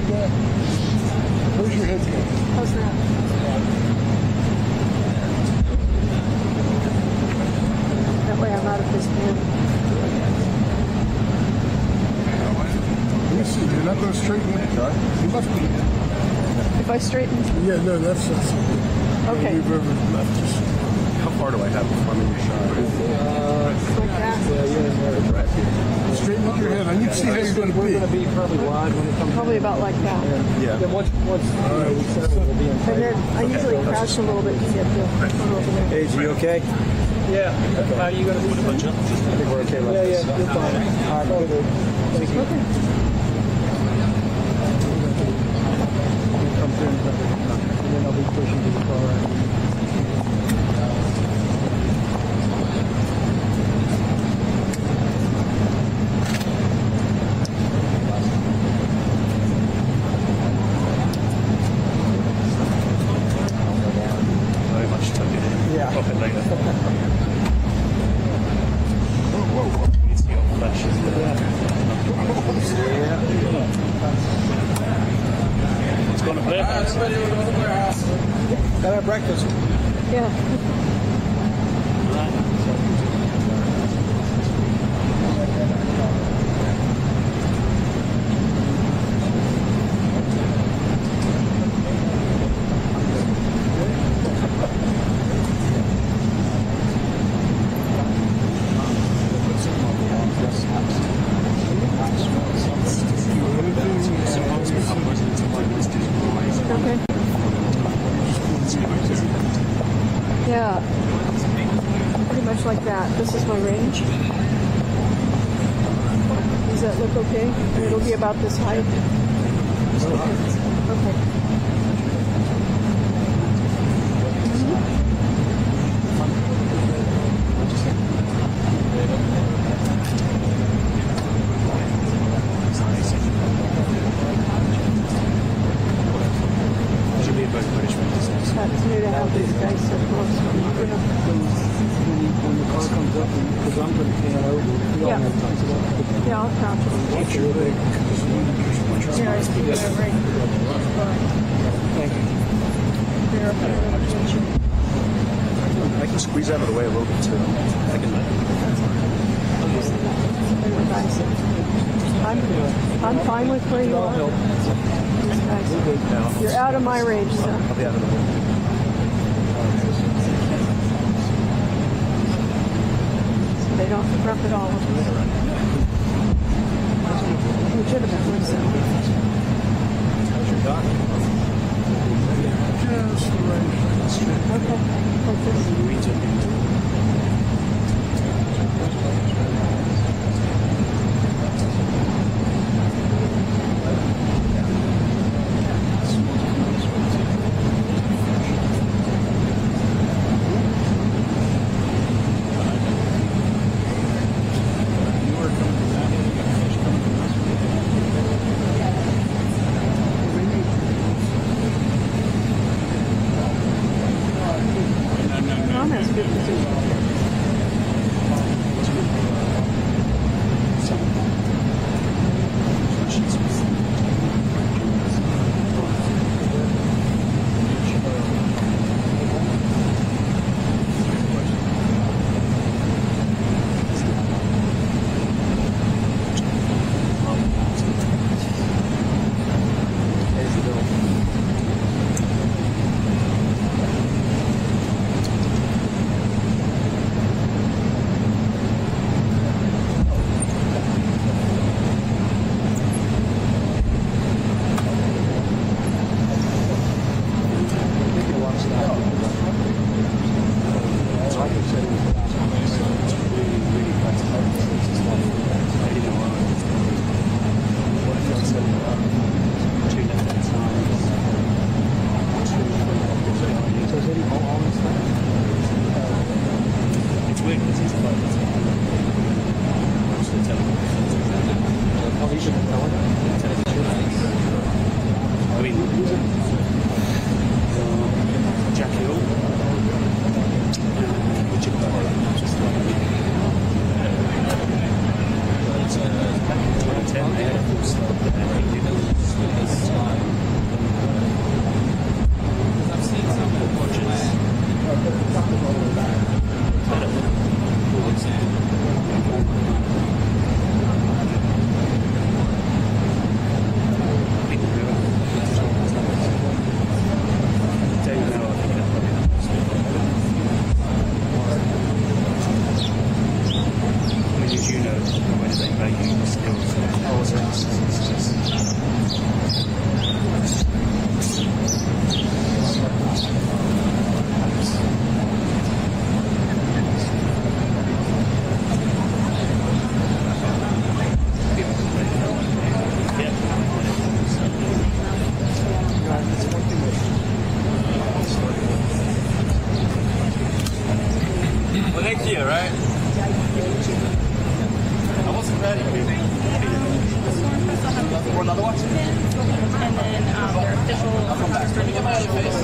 like that? Where's your head going? How's that? That way I'm out of his view. Let me see. You're not going to straighten it. You must be. If I straighten... Yeah, no, that's Okay. You've ever left. Just, How far do I have before I'm in your shot? Like that. straighten up your head. I need to see how you're going to be. Probably wide when it comes. Probably about like that. Yeah. Then once we settle, we'll be in. And then I usually crouch a little bit to get the photo over there. Paige, you okay? Yeah. How are you going to put a bunch up? I think we're okay like this. Yeah, you're fine. All right, good. Thank you. Okay. Come through and then I'll be pushing to the car. Very much took it in. Yeah. Profit later. Whoa. Needs to get off flesh. It's gone to Blair House. Got our breakfast. Yeah. Okay. Yeah. Pretty much like that. This is my range. Does that look okay? It'll be about this height. Okay. Should be a very British business. That's new to have these guys so close. When the car comes up, because I'm going to pan over. We all have tons of that. Yeah, I'll count it. Watch your leg. Here, I see that right. Thank you. I can squeeze out of the way a little bit too. I can let I'm fine with where you are. These guys. You're out of my range, so. I'll be out of the way. They don't rough it all up. Legitimately so. How's your doc? Just right. Okay. Like this. We took it. Here, right? I wasn't ready. For another one? And then their official Let me get my other face.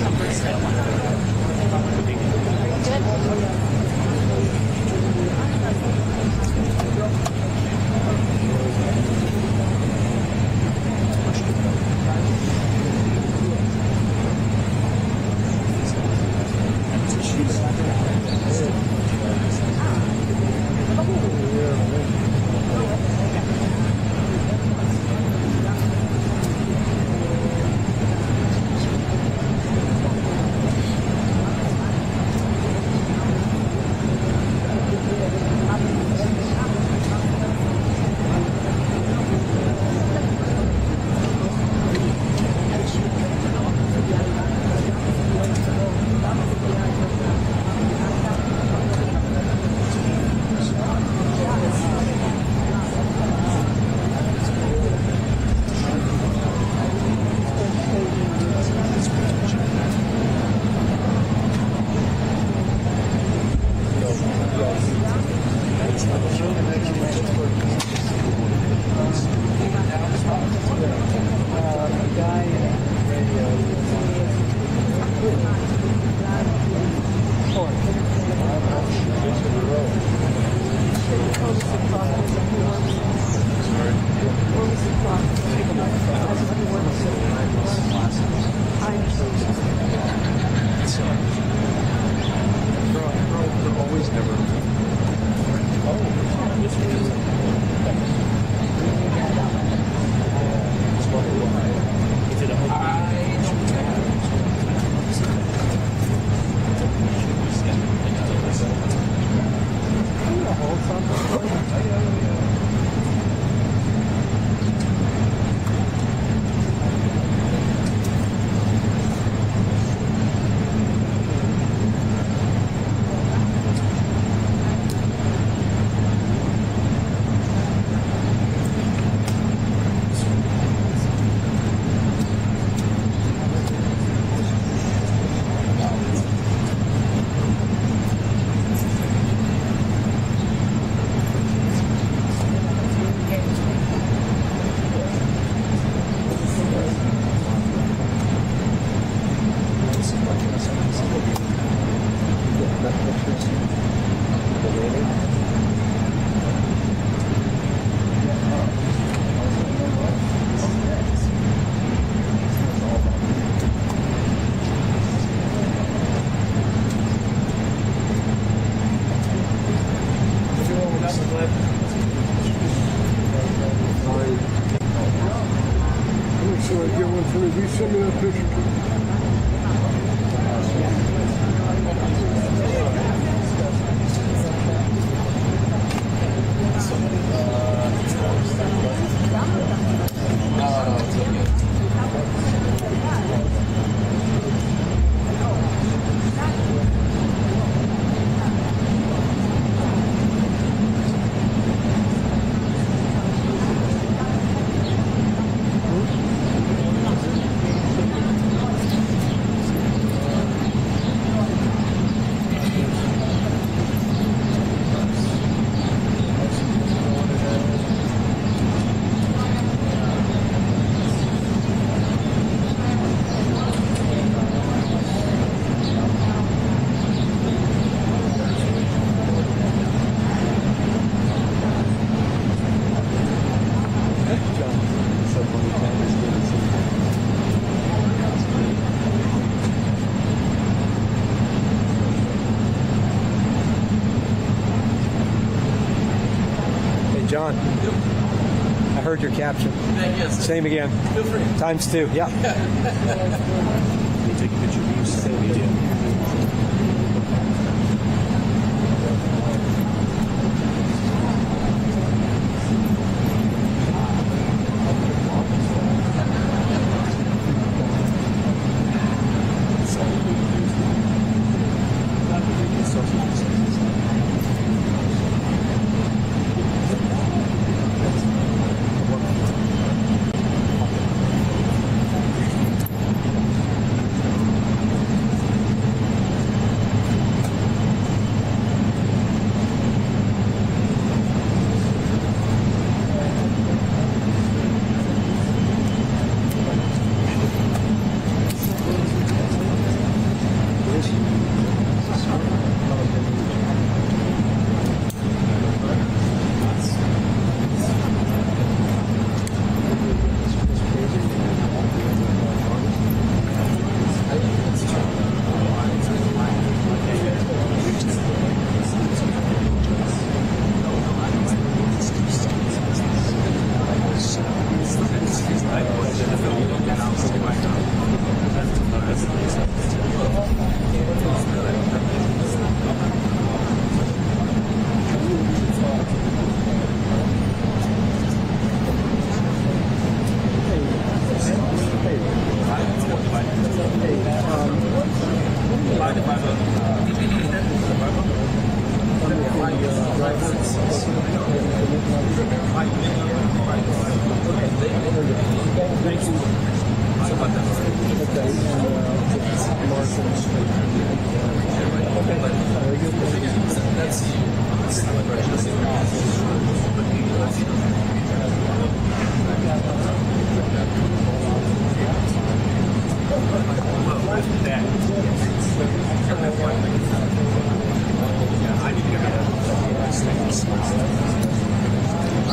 Send me that picture. John, I heard your caption. Yes. Same again. Feel free. Times two. Yeah. Can you take a picture of you? Social media. I'm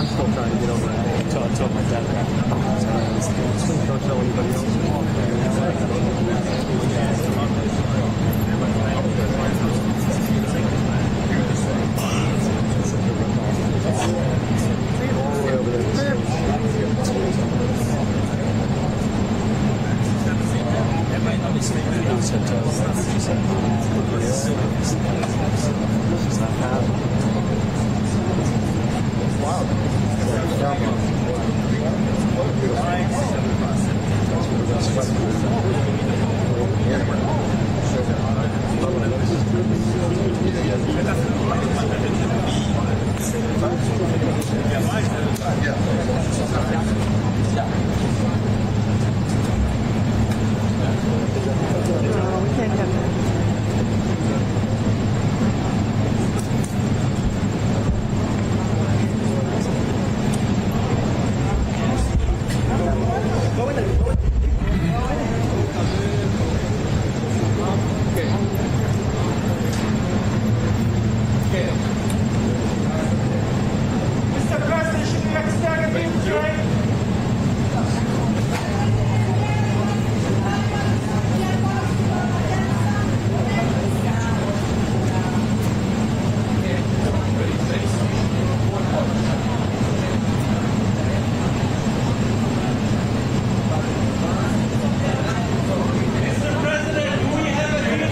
still trying to get over it until my dad don't tell anybody We can't have that. Mr. President, should we extend a big break?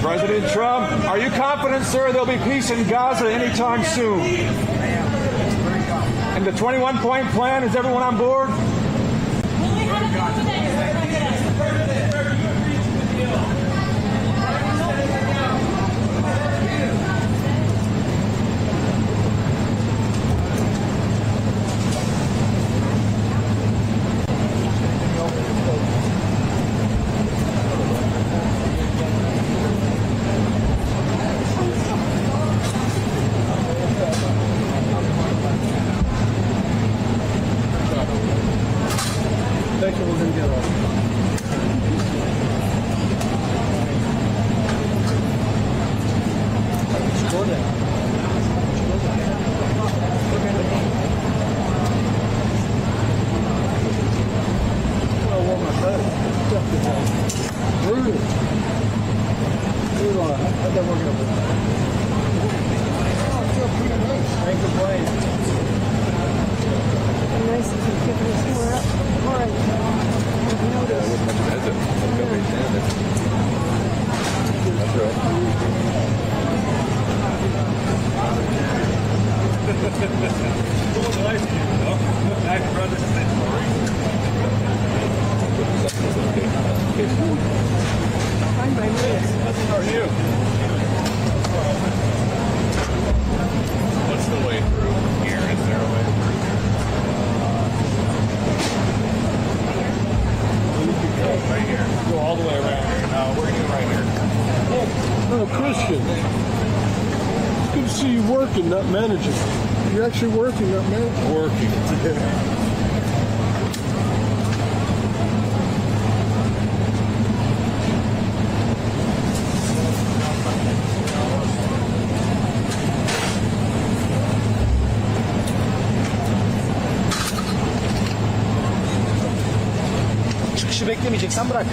President Trump, are you confident, sir, there'll be peace in Gaza anytime soon? And the 21-point plan, is everyone on board? Nice if you give us more Find my notes. How are you? What's the way through here? Is there a way through here? Right here. Go all the way around here. No, we're going right here. Oh, Christian. It's good to see you working, not managing. You're actually working, not managing. Working. Çıkışı beklemeyeceksen bırak.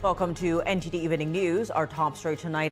Welcome to NTD Evening News. Our top story tonight.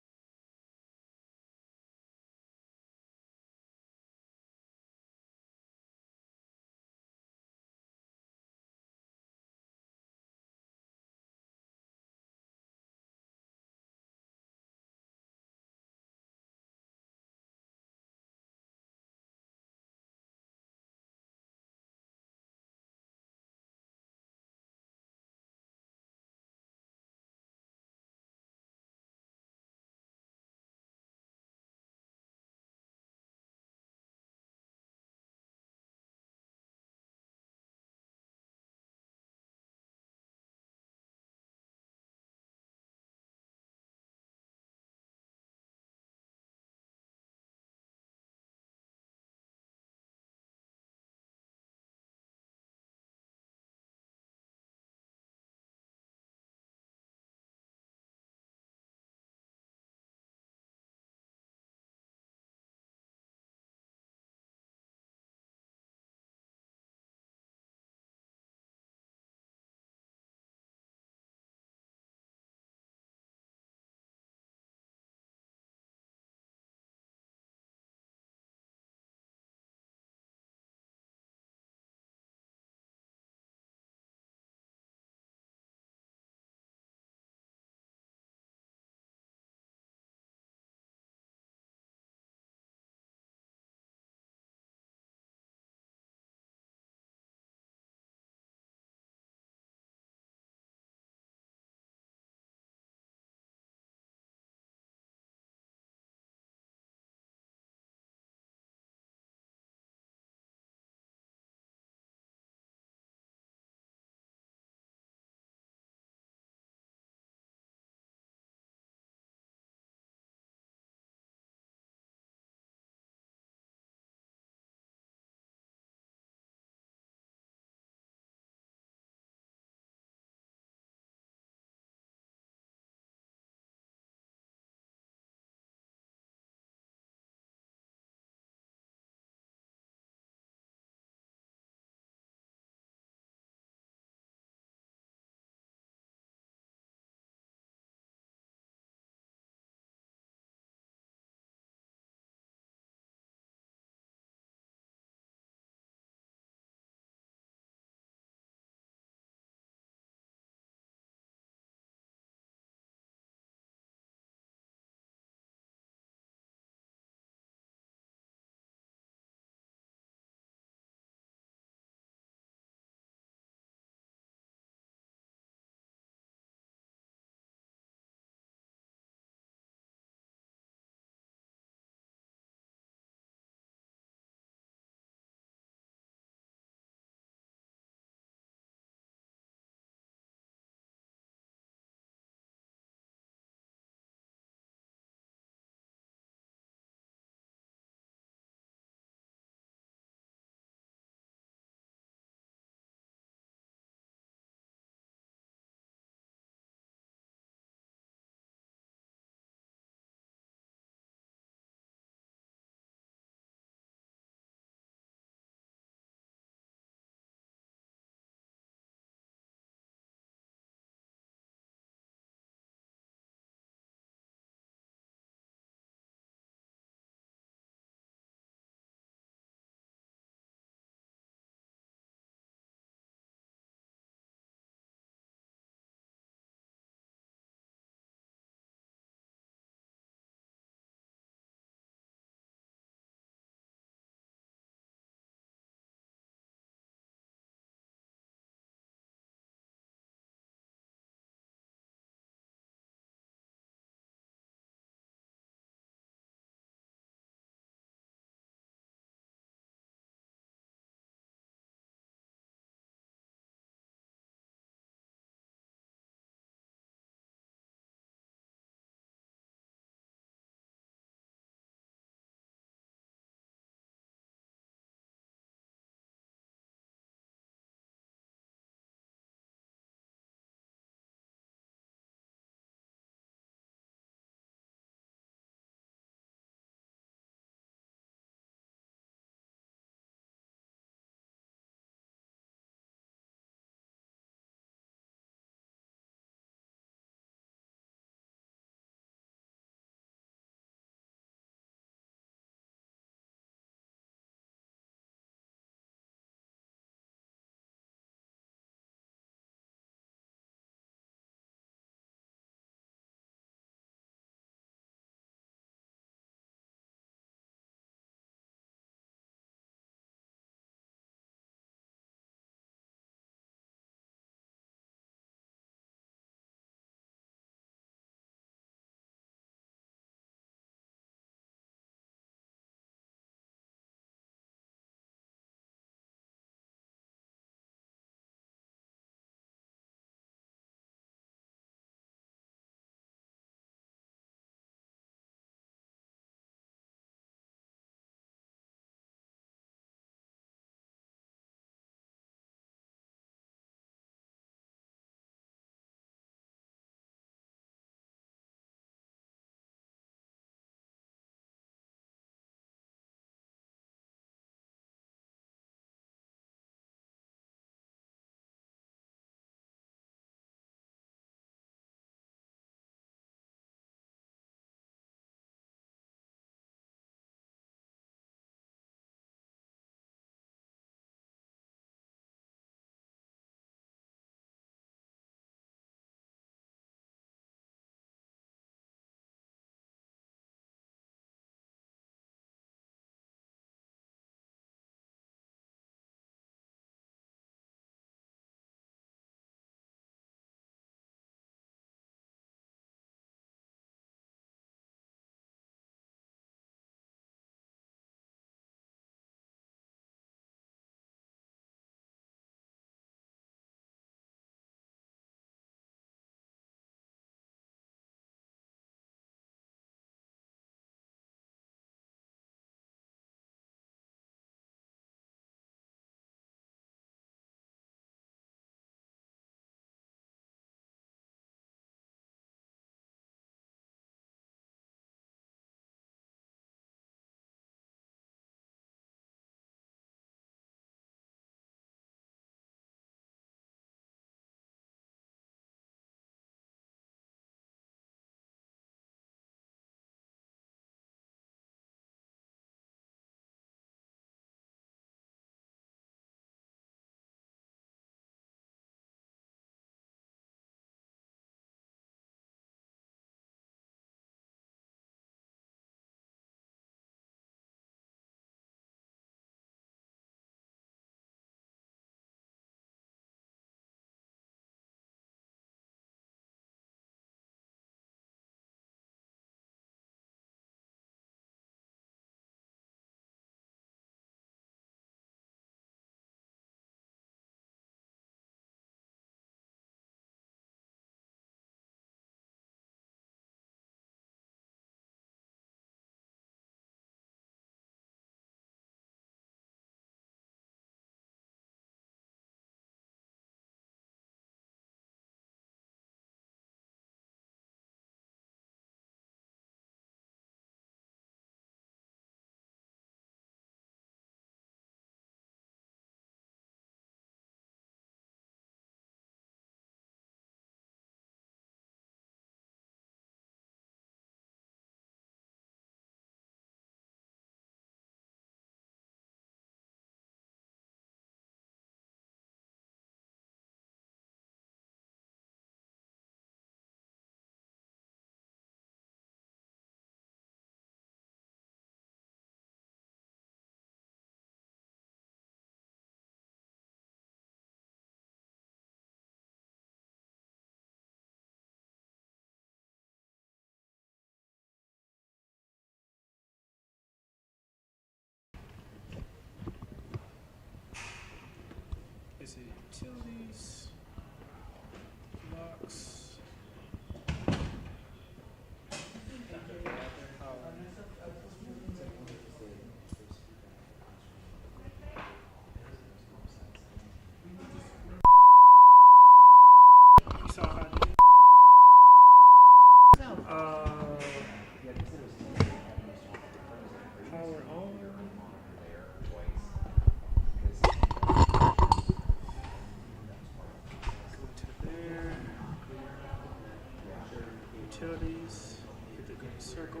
capabilities. Hit the green circle.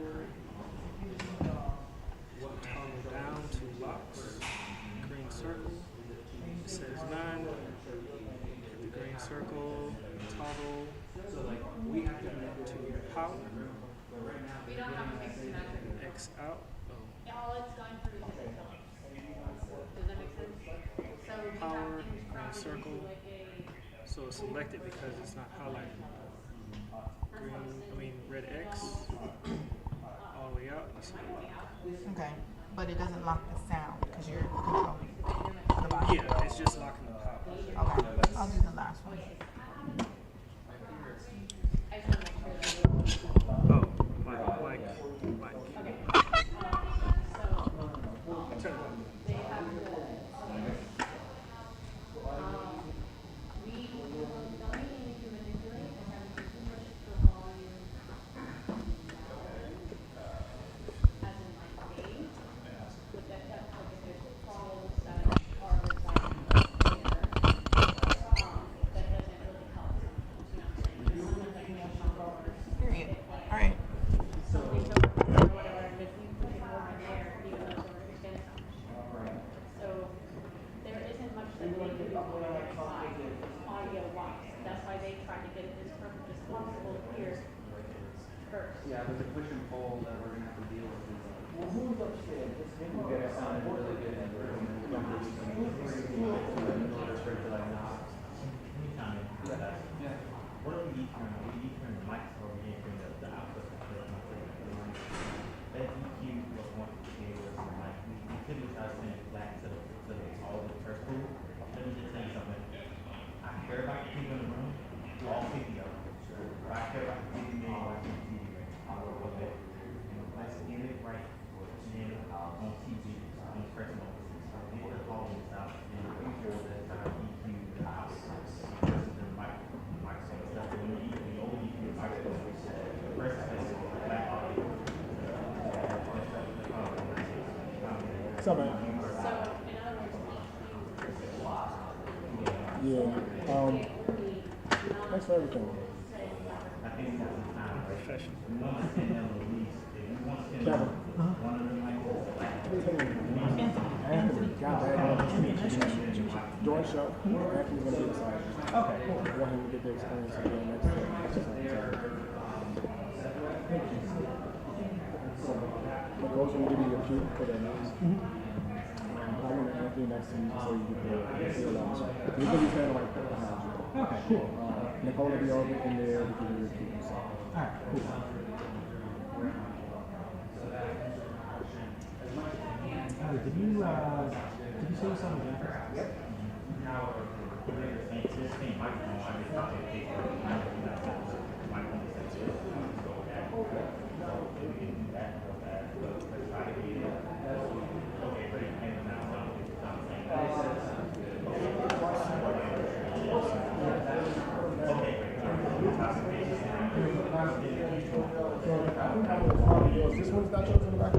Toggle down to locks. Green circle. It says none. Hit the green circle. Toggle to power. X out. All it's going through is the phone. Does that make sense? So Power, green circle. So it's selected because it's not highlighted. Red X. All the way out. Okay, but it doesn't lock the sound because you're controlling the volume. Yeah, it's just locking the power. Okay, I'll do the last one. Oh, mic. Turn it on. Period. All right. Yeah, there's a push and pull that we're going to have to deal with. Well, who's upstairs? You guys sound really good at yeah. What do we turn? We turn the mics over here and the output. That EQ was one of the cables in the mic. We typically start saying flat to all the first pool. Let me just say something. I care about the people in the room. All 50 of them. I care about the 50 million watching TV. Let's get it right. And then on TV, on the first moment, get the volumes out and before that time EQ the house versus the microphone stuff. When you only EQ the microphone, first place is black audio. What's up, man? Yeah. Thanks for everything. I think that's the time. Professional. We want to send them at least. If you want to send Kevin. them, one of them like Anthony. Join show. Anthony's going to be excited. Okay, cool. I want him to get the experience again next time. My coach will give you your cue for the news. I want Anthony next to you so you can see a lot. He's going to be standing right there behind you. Okay, cool. Nicole will be over in there to give you your cue. So. All right, cool. Did you say something? Yep. This one's not chosen back.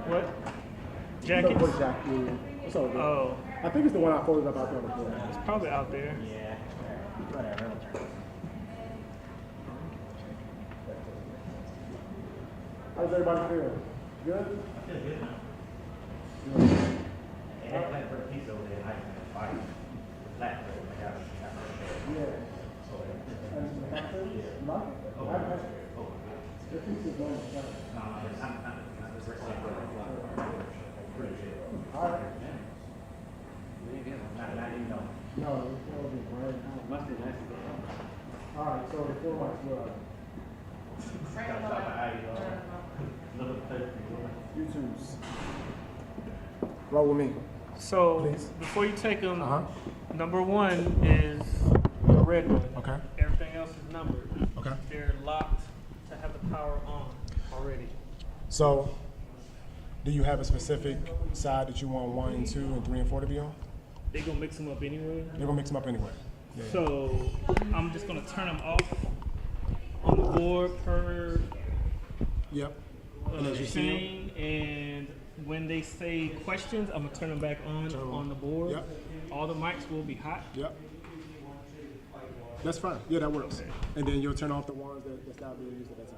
What? Jacket? No, jacket. What's up, bro? Oh. I think it's the one I folded up out there before. It's probably out there. Yeah. Whatever. How's everybody feel? Good? I feel good now. And that flat piece over there, I can fight. Flat, I got it. Yeah. And nothing? The piece is going to all right. No, it's going to be great. Must be nice. All right, so the four mics were YouTube's. Roll with me. So Please. before you take them, number one is the red one. Okay. Everything else is numbered. Okay. They're locked to have the power on already. So, do you have a specific side that you want 1 and 2 and 3 and 4 to be on? They're gonna mix them up anyway. They're gonna mix them up anyway. Yeah. So I'm just gonna turn them off on the board per Yep. And as you see thing, and when they say questions, I'm gonna turn them back on the board. Yep. All the mics will be hot. Yep. That's fine. Yeah, that works. And then you'll turn off the ones that's not being used at that time.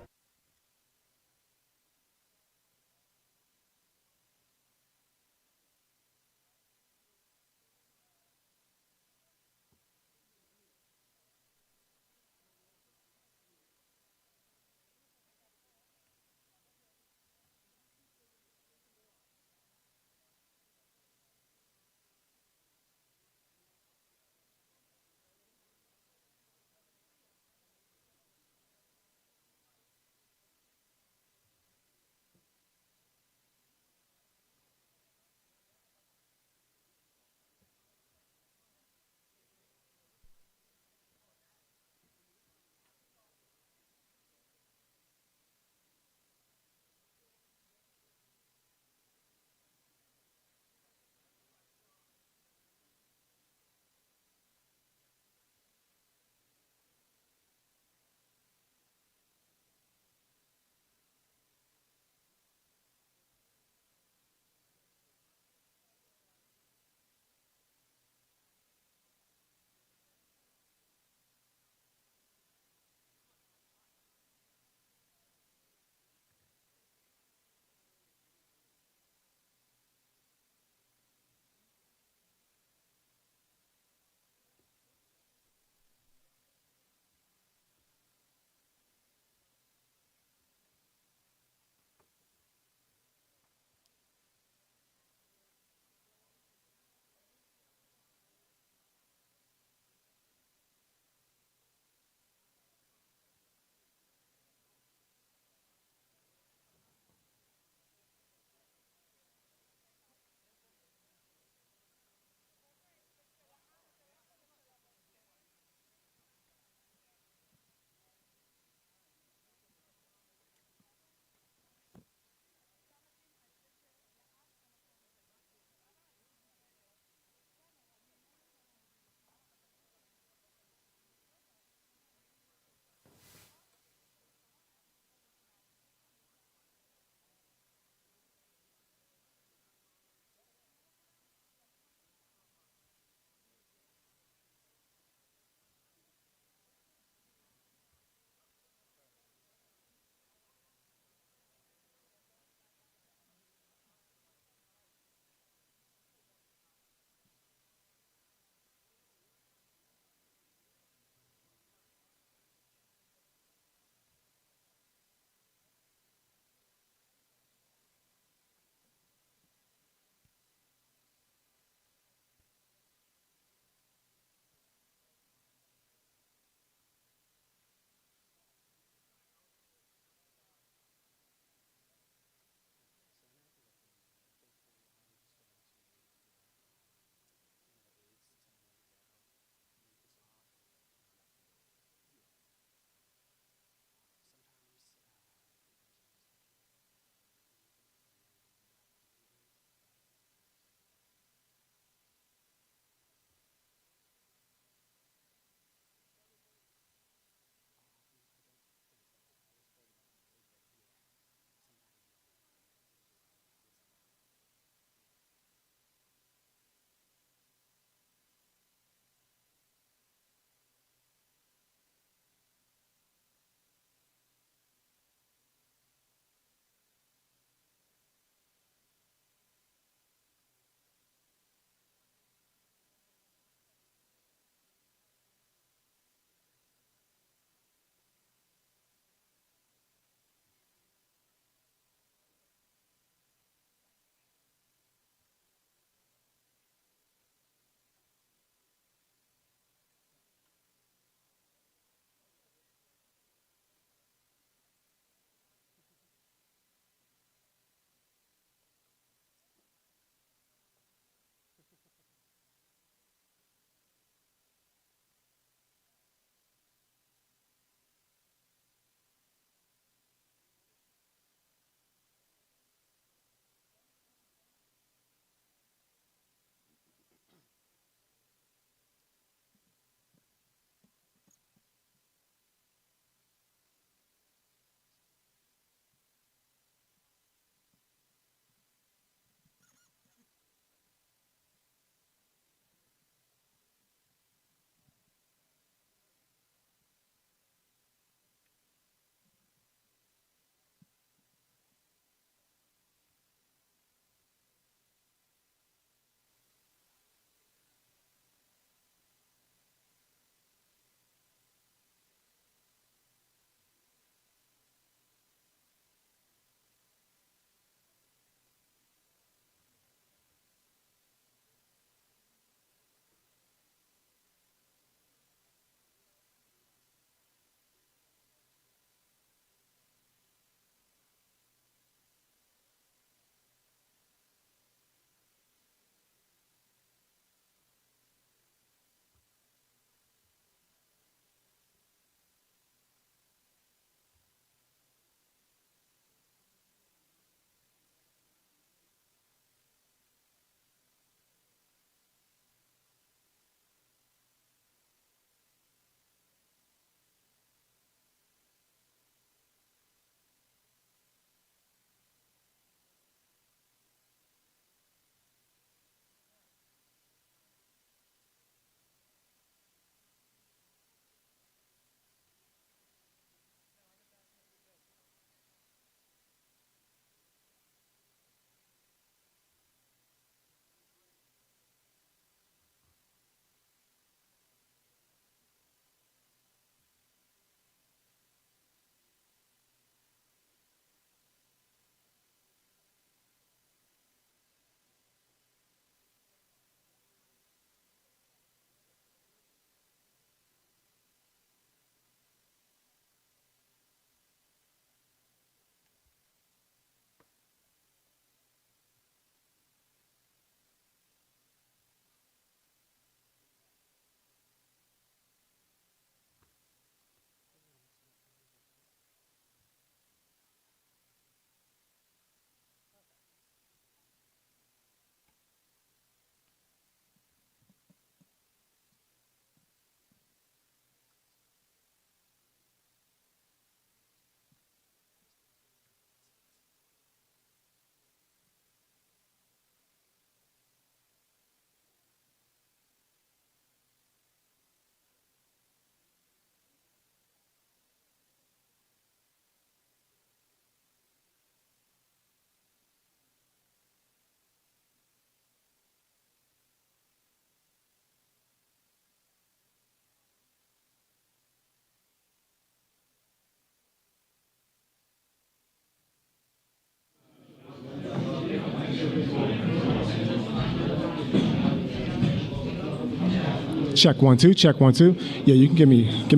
Check 1 2. Check 1 2. Yeah, you can give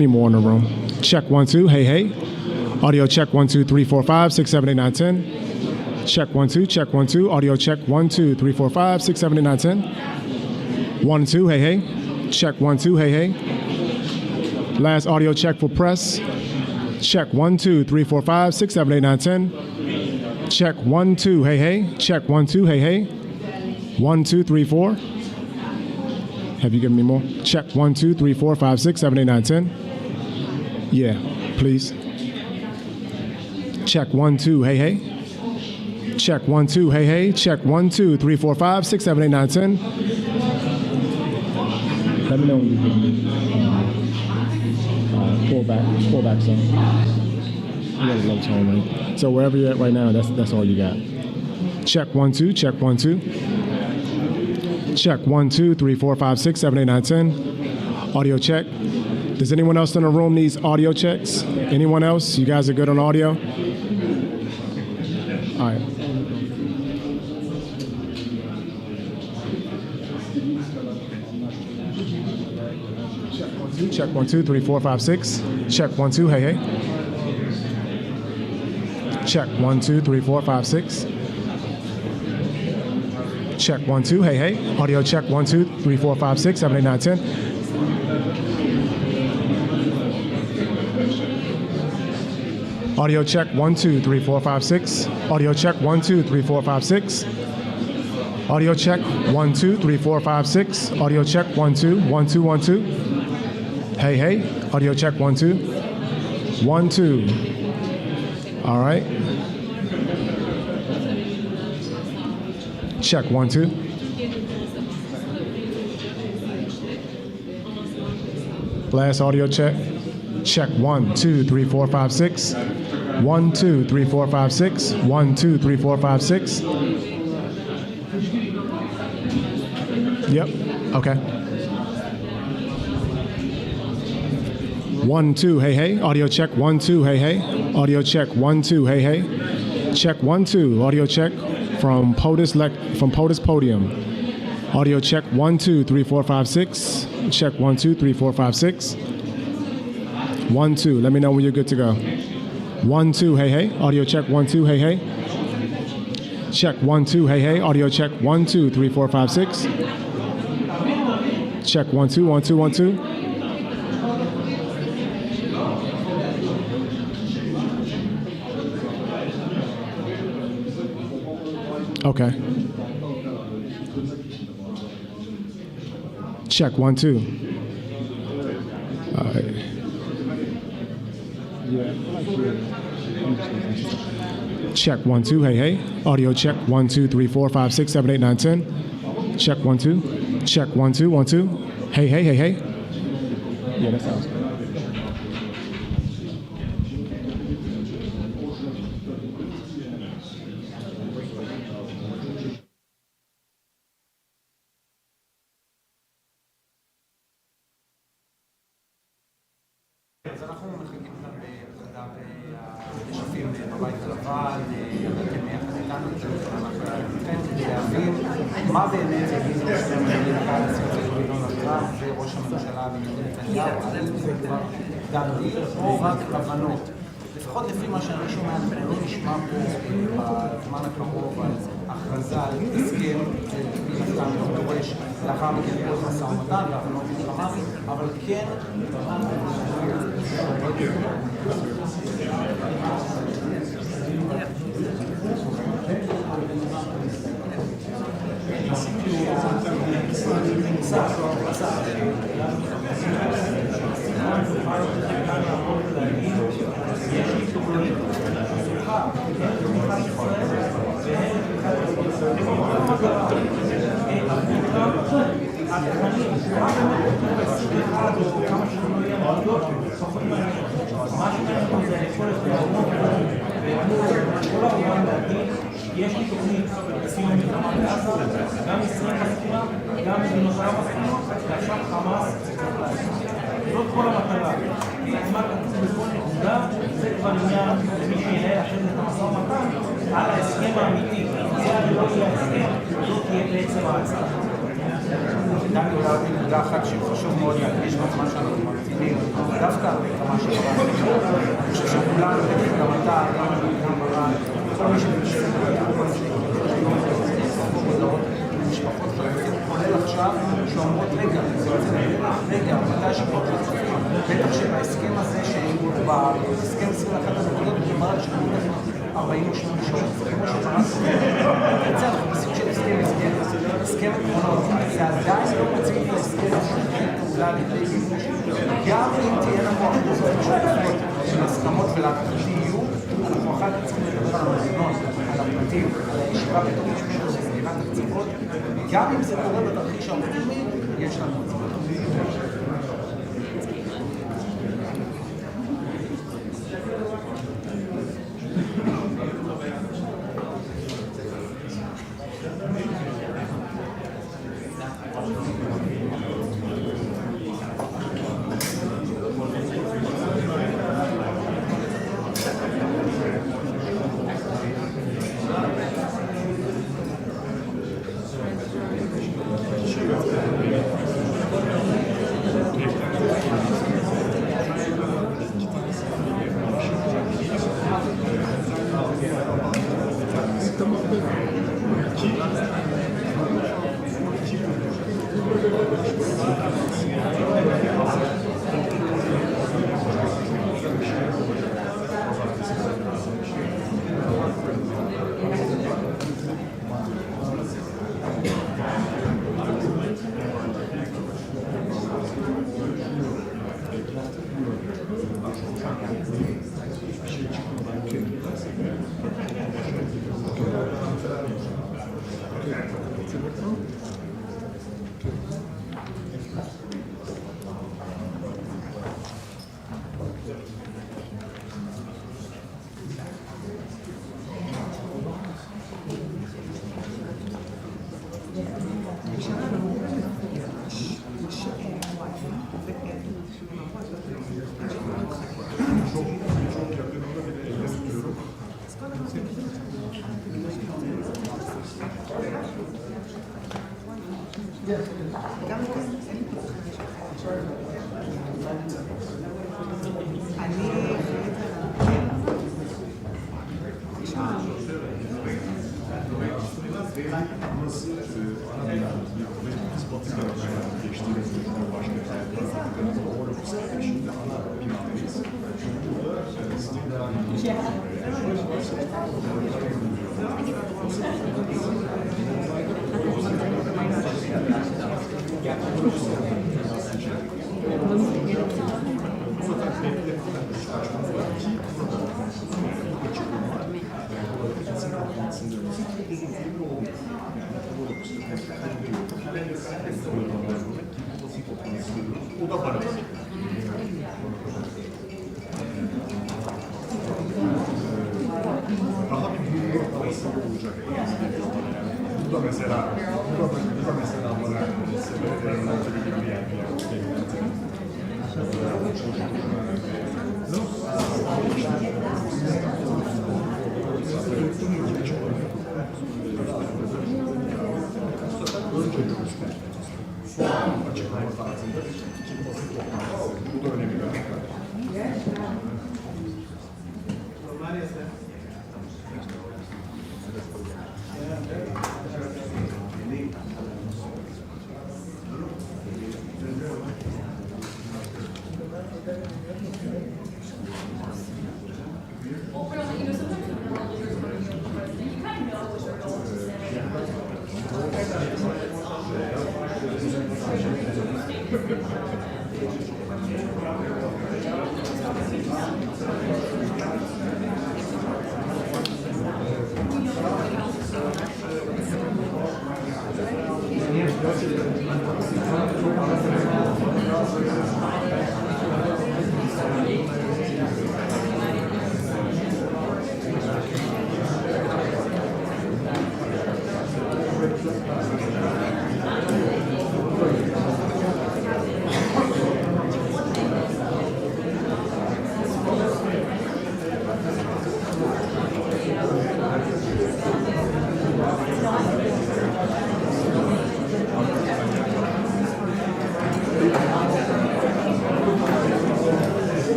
me more in the room. Check 1 2. Hey hey. Audio check 1 2 3 4 5 6 7 8 9 10. Check 1 2. Check 1 2. Audio check 1 2 3 4 5 6 7 8 9 10. 1 2. Hey hey. Check 1 2. Hey hey. Last audio check for press. Check 1 2 3 4 5 6 7 8 9 10. Check 1 2. Hey hey. Check 1 2. Hey hey. 1 2 3 4. Have you given me more? Check 1 2 3 4 5 6 7 8 9 10. Yeah, please. Check 1 2. Hey hey. Check 1 2. Hey hey. Check 1 2 3 4 5 6 7 8 9 10. Let me know when you hear me. Pull back some. You got a low tone, right? So wherever you're at right now, that's all you got. Check 1 2. Check 1 2. Check 1 2 3 4 5 6 7 8 9 10. Audio check. Does anyone else in the room needs audio checks? Anyone else? You guys are good on audio? All right. Check 1 2 3 4 5 6. Check 1 2. Hey hey. Check 1 2 3 4 5 6. Check 1 2. Hey hey. Audio check 1 2 3 4 5 6 7 8 9 10. Audio check 1 2 3 4 5 6. Audio check 1 2 3 4 5 6. Audio check 1 2 3 4 5 6. Audio check 1 2 1 2 1 2. Hey hey. Audio check 1 2 1 2. All right. Check 1 2. Last audio check. Check 1 2 3 4 5 6. 1 2 3 4 5 6. 1 2 3 4 5 6. Yep. Okay. 1 2. Hey hey. Audio check 1 2. Hey hey. Audio check 1 2. Hey hey. Check 1 2. Audio check from POTUS podium. Audio check 1 2 3 4 5 6. Check 1 2 3 4 5 6. 1 2. Let me know when you're good to go. 1 2. Hey hey. Audio check 1 2. Hey hey. Check 1 2. Hey hey. Audio check 1 2 3 4 5 6. Check 1 2 1 2 1 2. Okay. Check 1 2. All right. Check 1 2. Hey hey. Audio check 1 2 3 4 5 6 7 8 9 10. Check 1 2. Check 1 2 1 2. Hey hey hey hey. Yeah, that sounds good. אז אנחנו מחכים כאן בחדר השופטים בבית הלבן, אתם יחד איתנו כדי להבין מה באמת יגידו לקהל הציוני דונלד טראמפ וראש הממשלה בנימין נתניהו, על זה כבר דנו, או רק כוונות. לפחות לפי מה שאני שומע, אנחנו לא נשמע פה בזמן הקרוב על הכרזה על הסכם, מן הסתם דורש לאחר מכן כל משא ומתן והבנות מלחמה, אבל כן יש לי תוכנית לסיום המלחמה בעזה, גם ישראל מסכימה, גם מדינות העולם מסכימות, ועכשיו חמאס צריך להסכים. זאת כל המטרה. מה כתוב בכל נקודה, זה כבר עניין למי שינהל עכשיו את המשא ומתן על ההסכם האמיתי. זה לא יהיה ההסכם, זאת תהיה בעצם ההצעה. דני אולי עוד נקודה אחת שחשוב מאוד להדגיש בזמן שאנחנו ממתינים, דווקא על כמה שברק, אני חושב שכולנו, גם אתה, גם ברק, כל מי משפחות חייבים, כולל עכשיו, שאומרות רגע, מתי שכבר צופים, בטח שבהסכם הזה, בהסכם 21 הנקודות, מדובר שכבר 48 שעות, כמו שפרס, בעצם אנחנו בסוג של הסכם עקרונות, זה עדיין לא מציג את ההסכם פעולה לידי גיבוש, גם אם תהיה לנו אחוז משותפות של הסכמות ולהקטתי יהיו, אנחנו אחר כך צריכים לדבר על המזונות, על הפרטים, על הישיבה בתוך משמרת של סגירת הקצוות, גם אם זה קורה בתרחיש האופטימי, יש לנו את זה.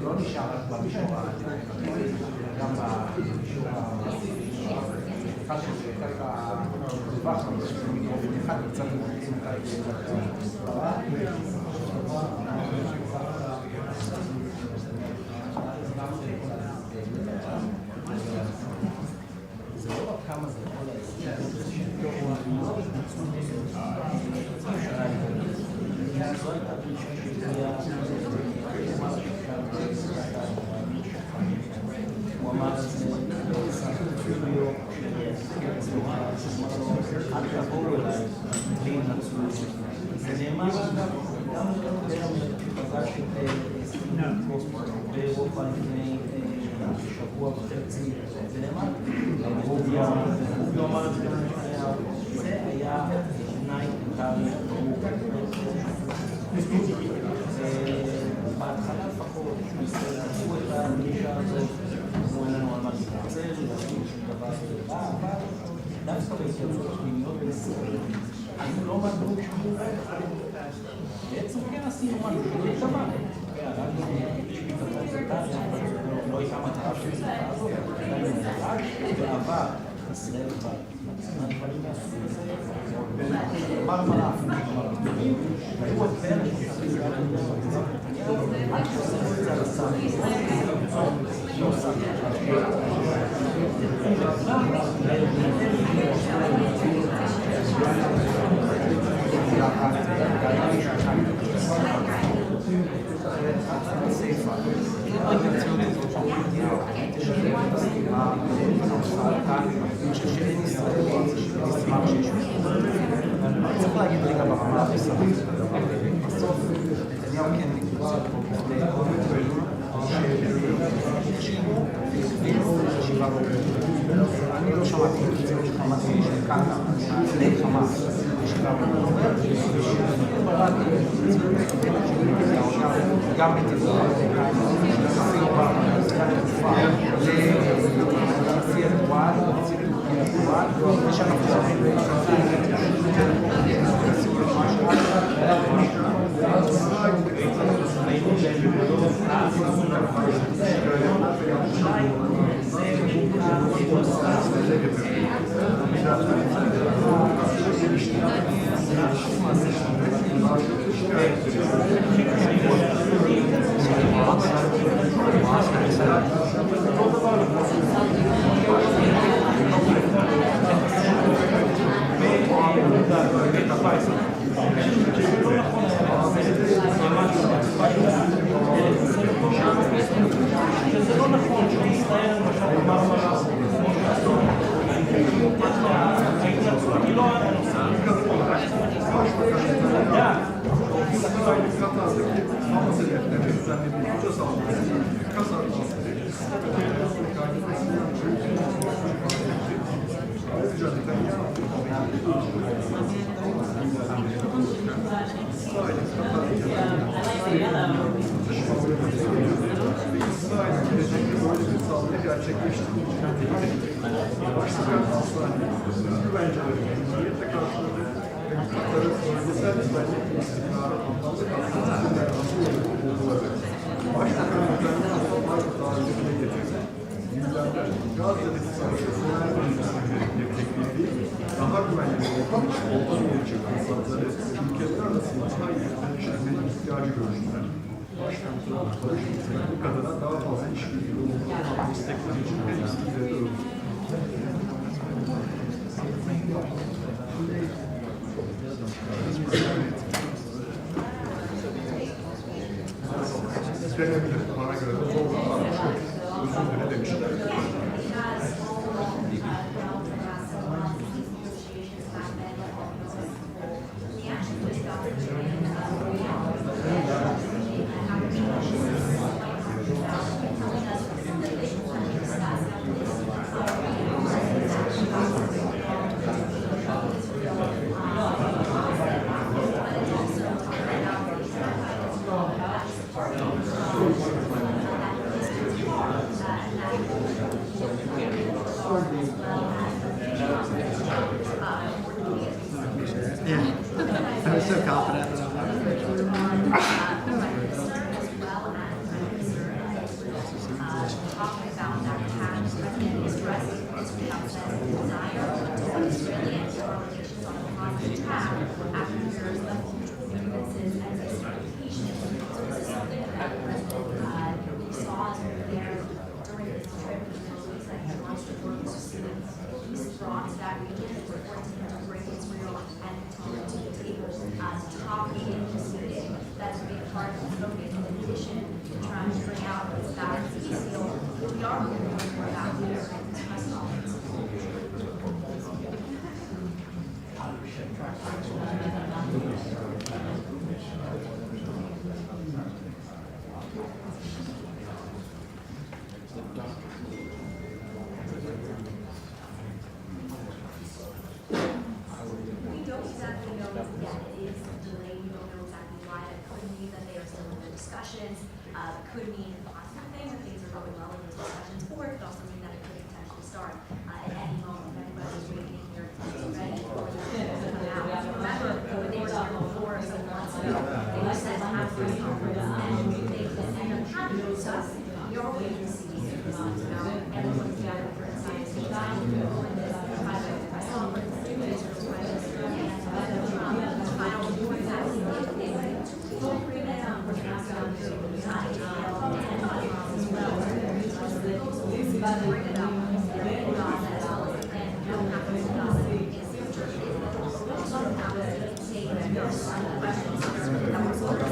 לא נשאר רק במישור גם במישור אחד שזה ככה בטווח מיקרופון אחד קצת מוצאים זה לא רק כמה זה יכול הוא אמר את זה, אל תבואו אליי, להינצו. זה נאמר גם פגשתי באירופה לפני שבוע וחצי, זה נאמר, הוא אמר את זה, זה היה תנאי קטן, בהתחלה לפחות, שיסתכלו את הדרישה הזאת, אמרו לנו על מה להתנצל, להגיד שדבר אבל דווקא בהתייצבות פנימיות בישראל, אנחנו לא מדעו שום דבר. בעצם כן עשינו משהו, זה דבר. הרגנו לא הייתה מטרה של זה, רק בעבר ישראל הדברים מהסוג הזה, אמר מלאף, והיו הדברים עד שעושים את זה על הסם, לא סם. צריך להגיד רגע ברמה המסרית של הדבר הזה. בסוף נתניהו כן נקרא פה בפני כל הדברים שהקשיבו והסבירו חשיבה באופן. אני לא שמעתי את זה שחמאסי שכאן לפני חמאס חשיבה באופן. גם בתזרה אפילו בתקופה לנשיא הדואל, ושאנחנו שזה לא נכון שישראל למשל אמר מה אני לא that region. It's important to him to bring Israel and Qatar to the table to talk in this meeting. That's a big part of the focus. In addition to trying to bring out the facts of the deal, we are going to learn more about the press conference. We don't exactly know yet. It is delayed. We don't know exactly why. It could mean that they are still in the discussions. It could mean positive things, that things are going well in those discussions, or it could also mean that it could potentially start at any moment. Everybody's waiting here to be ready for the things to come out. Remember, when they were here before, some months ago, they were said to have press conference, and they didn't end up having it. So we are waiting to see if this comes out. Everyone's gathered for science and time to go in this private press conference. Israel's Prime Minister and Trump to find out more exactly what they were to create that we're not going to as well. Bring it up. Gaza as well, and don't have to Gaza in the future. Somehow take those questions that were sort of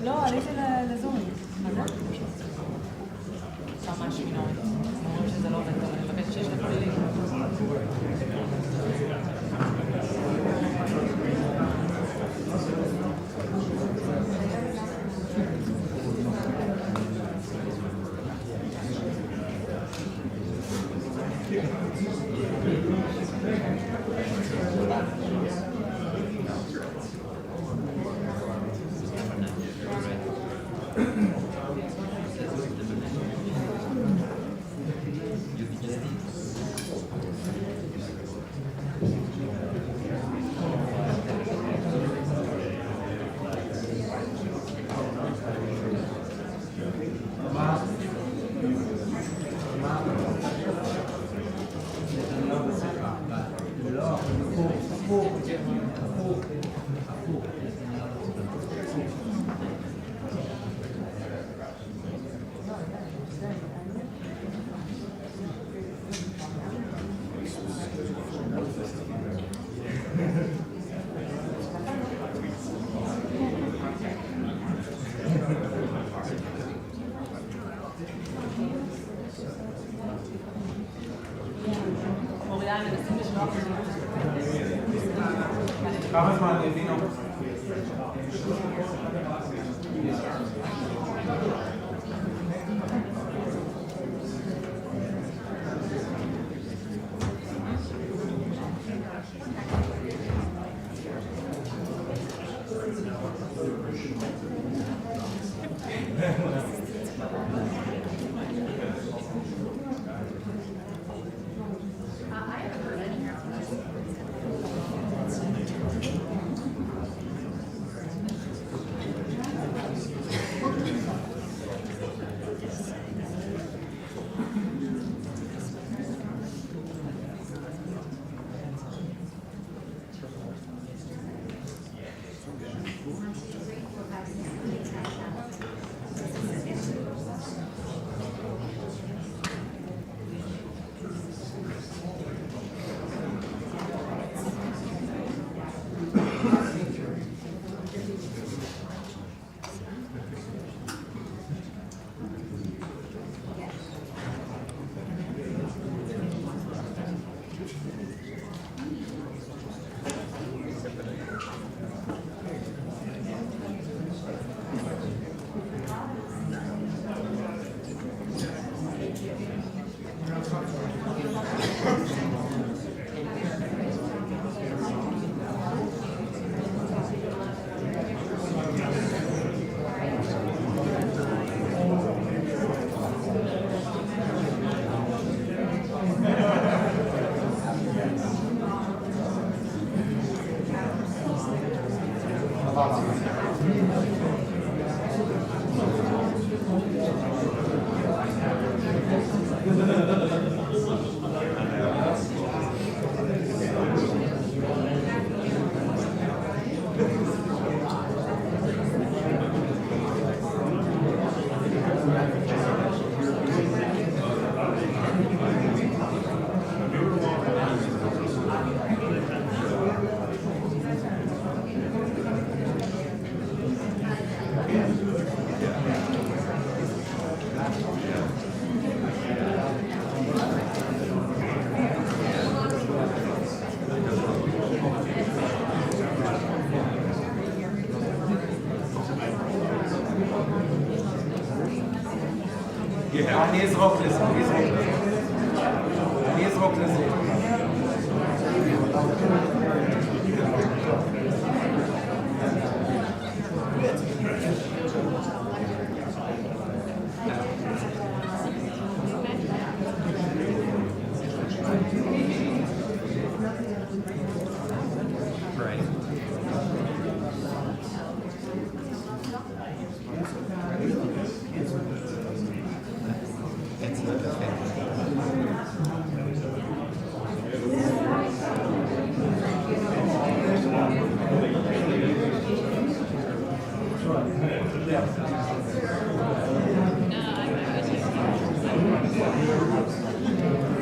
לא, עליתי לזום. שם משהו, אומרים שזה לא עובד טוב, אני מבקשת שיש לפלילים. כמה זמן הבינו? אני אזרוק לזה.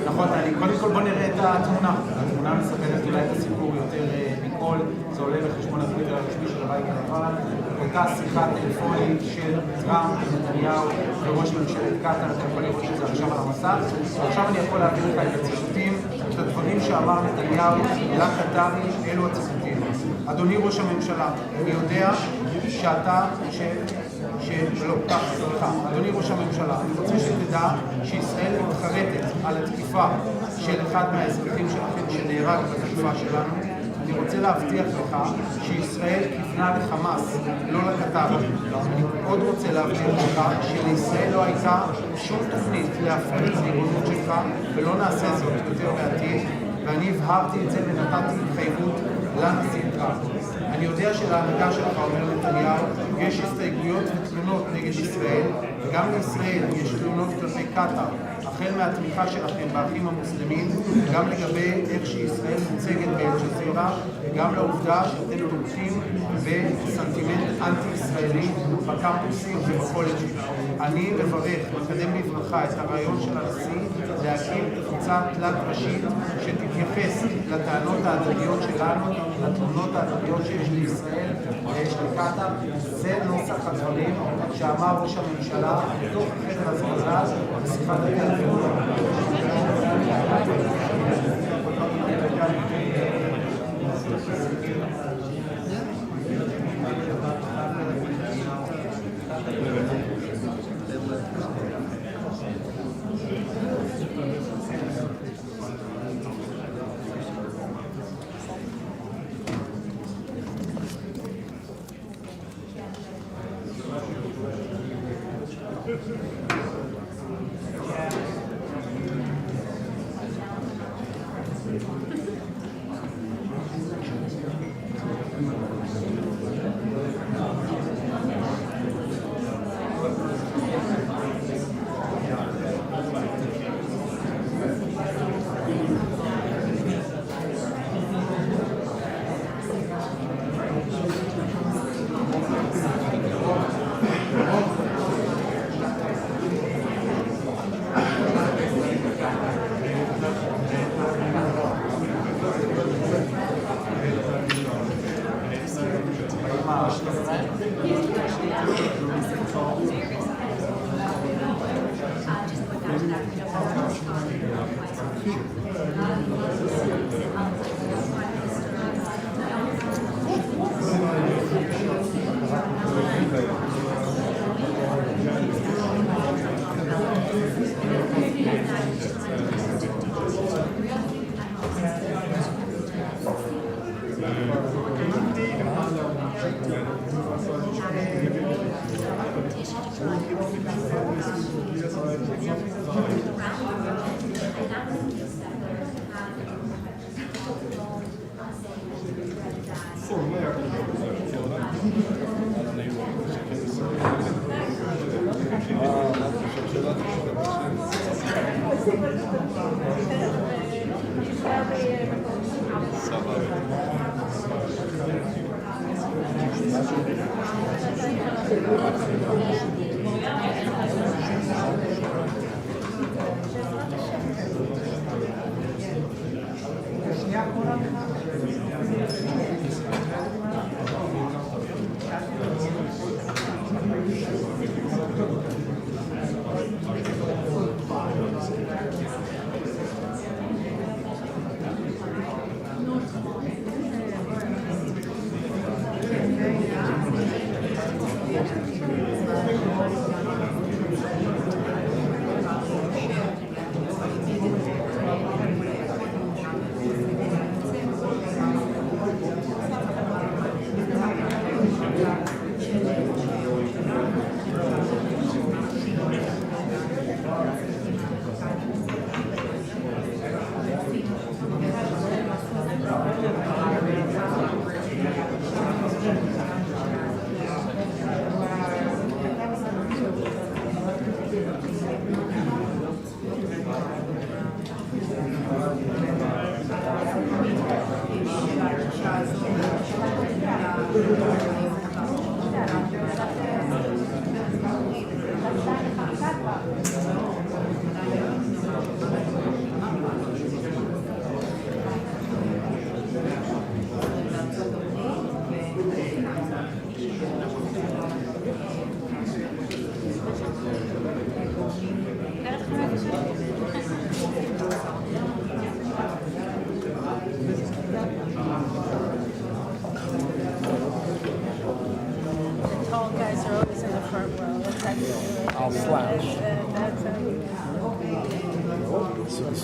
נכון, קודם כל בוא נראה את התמונה. התמונה מספרת אולי את הסיפור יותר מכל, זה עולה בחשבון הטוויטר הרשמי של הבית הלבן. אותה שיחה טלפונית של טראמפ ונתניהו וראש ממשלת קטאר, אתה יכול לראות שזה עכשיו על המסך. ועכשיו אני יכול להביא לך את הציטוטים, את הדברים שאמר נתניהו לקטארי, אלו הציטוטים. אדוני ראש הממשלה, אני יודע שאתה אדוני ראש הממשלה, אני רוצה שתדע שישראל מתחרטת על התקיפה של אחד מהאזרחים שלכם שנהרג בתקיפה שלנו. אני רוצה להבטיח לך שישראל כיוונה לחמאס, לא לקטאר. אני עוד רוצה להבטיח לך שלישראל לא הייתה שום תוכנית להפריד את הריבונות שלך, ולא נעשה זאת יותר בעתיד, ואני הבהרתי את זה ונתתי התחייבות לנשיא טראמפ. אני יודע שלהנהגה שלך, אומר נתניהו, יש הסתייגויות ותלונות נגד ישראל, וגם לישראל יש תלונות כלפי קטאר, החל מהתמיכה שלכם באחים המוסלמים, גם לגבי איך שישראל מוצגת באל-ג'זירה, וגם לעובדה שאתם תומכים בסנטימנט אנטי-ישראלי בקמפוסים ובקולג'ים. אני מברך, מקדם בברכה את הרעיון של הנשיא להקים קבוצה תלת ראשית שתתייחס לטענות ההדדיות שלנו, לתלונות ההדדיות שיש לישראל ויש לקטאר. זה נוסח הדברים שאמר ראש הממשלה בתוך החדר הזרזז בשיחת הטלפון.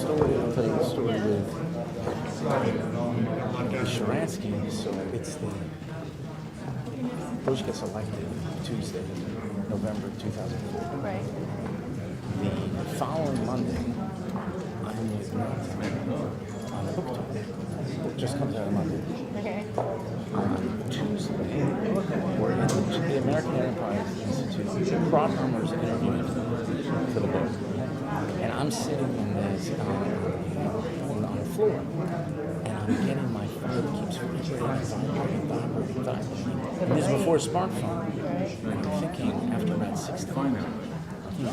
story. I'll tell you the story with Sharansky. So it's the Bush gets elected Tuesday, November 2004. Right. The following Monday, I'm with Netanyahu on a book tour. It just comes out on Monday. Okay. On Tuesday, we're in the American Enterprise Institute. Programmers interviewing for the book. And I'm sitting in this on the floor. And I'm getting my phone, it keeps vibrating. And this is before a smartphone. And I'm thinking, after about 6 times,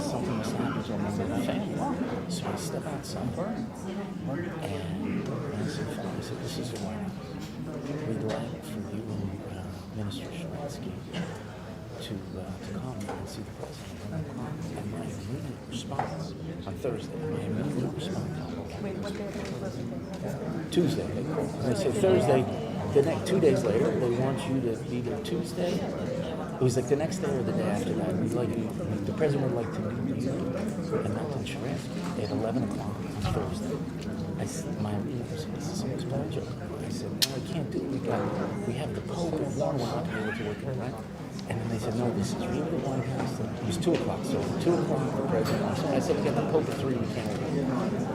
something must happen to a member of the family. So I step outside and I said, this is why we'd like for you and Minister Sharansky to come and see the president. And my immediate response on Thursday, Wait, what day are they supposed to take? Tuesday, they called. And they said Thursday, the next 2 days later, they want you to be there Tuesday. It was like the next day or the day after that. We'd like you, the president would like to meet you and Milton Sharansky at 11 o'clock on Thursday. I said, my readers said, this is someone's bad joke. I said, no, I can't do it. We have the Pope and one, we're not going to be able to work it, right? And then they said, no, this is really the White House. It was 2 o'clock, so 2 o'clock, the president. I said, we got the Pope at 3, we can't work it.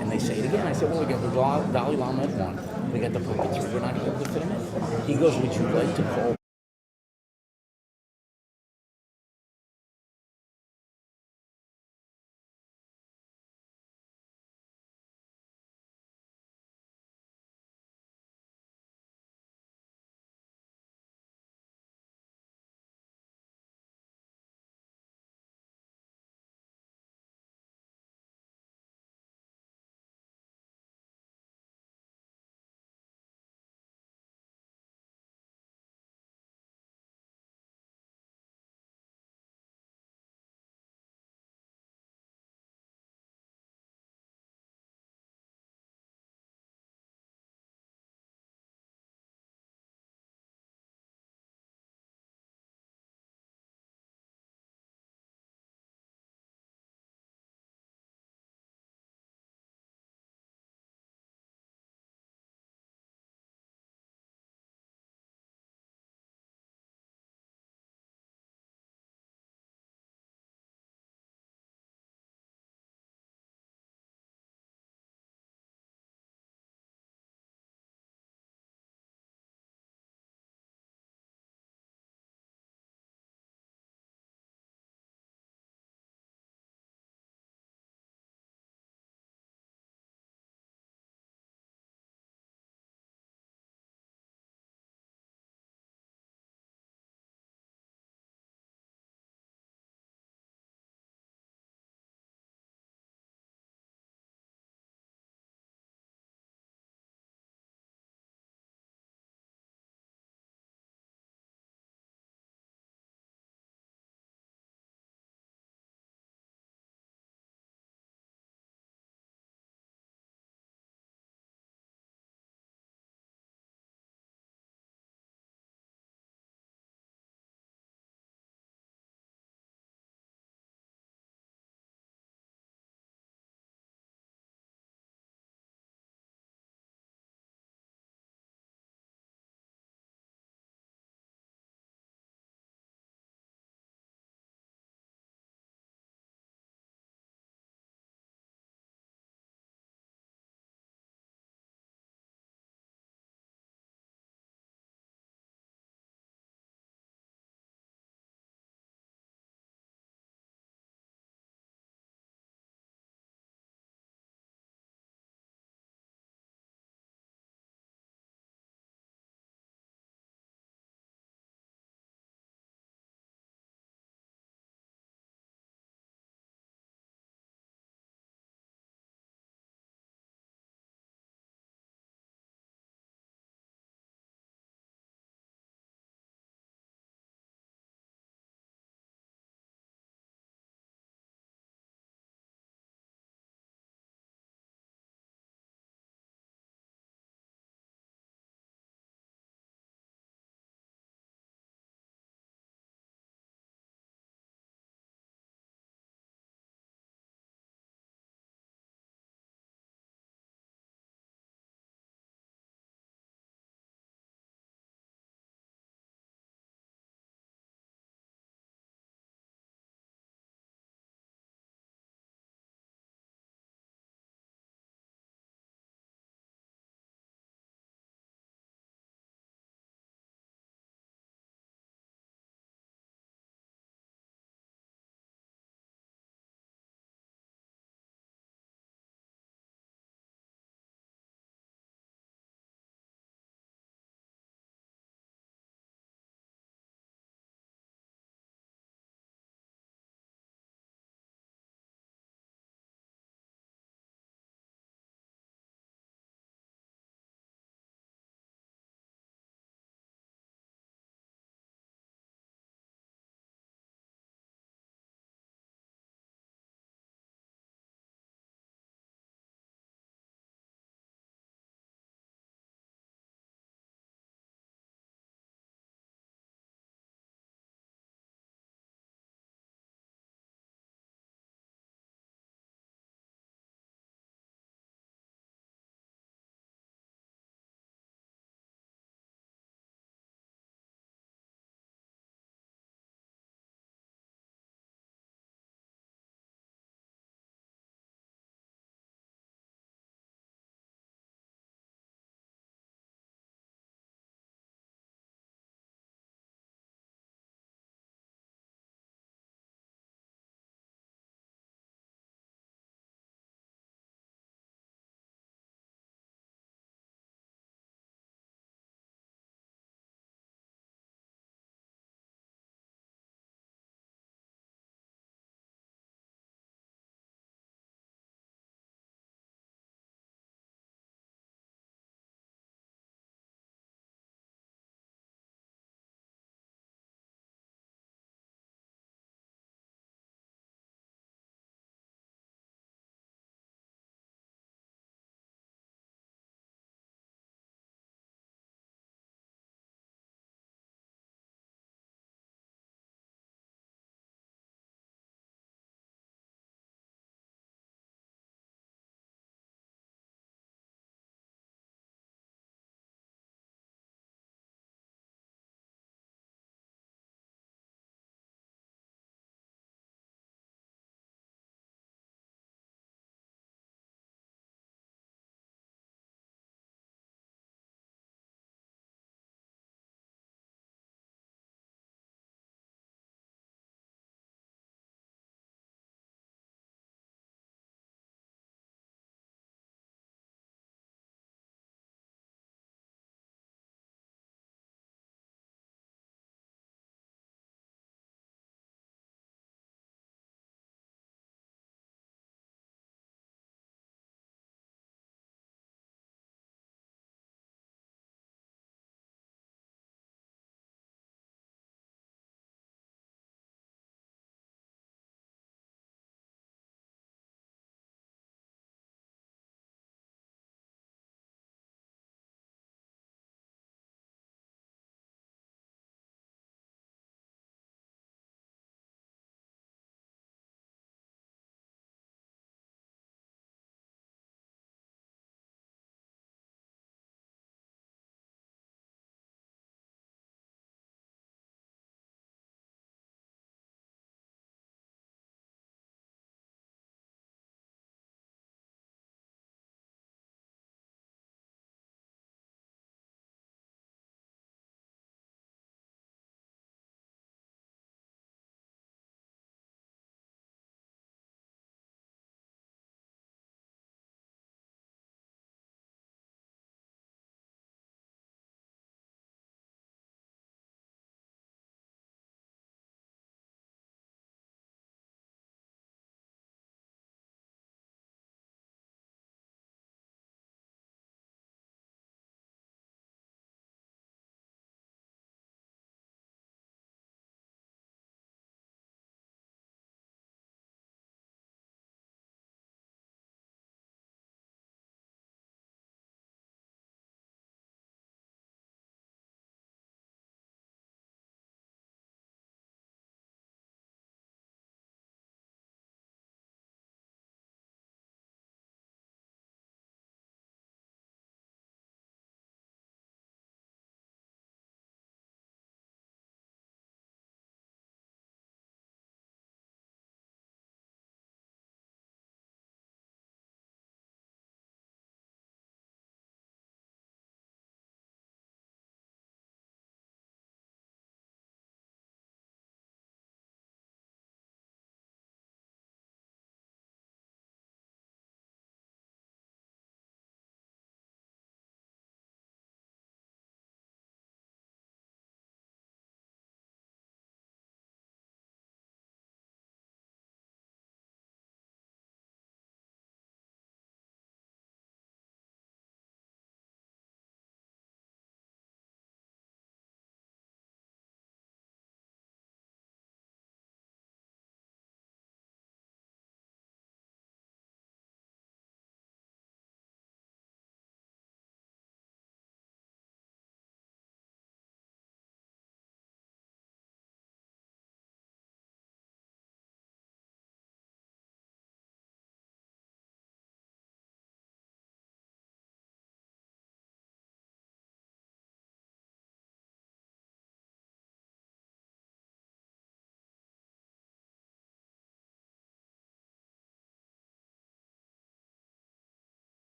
And they say it again. I said, well, we got the Dalai Lama at 1, we got the Pope at 3, we're not going to be able to fit him in. He goes, would you like to call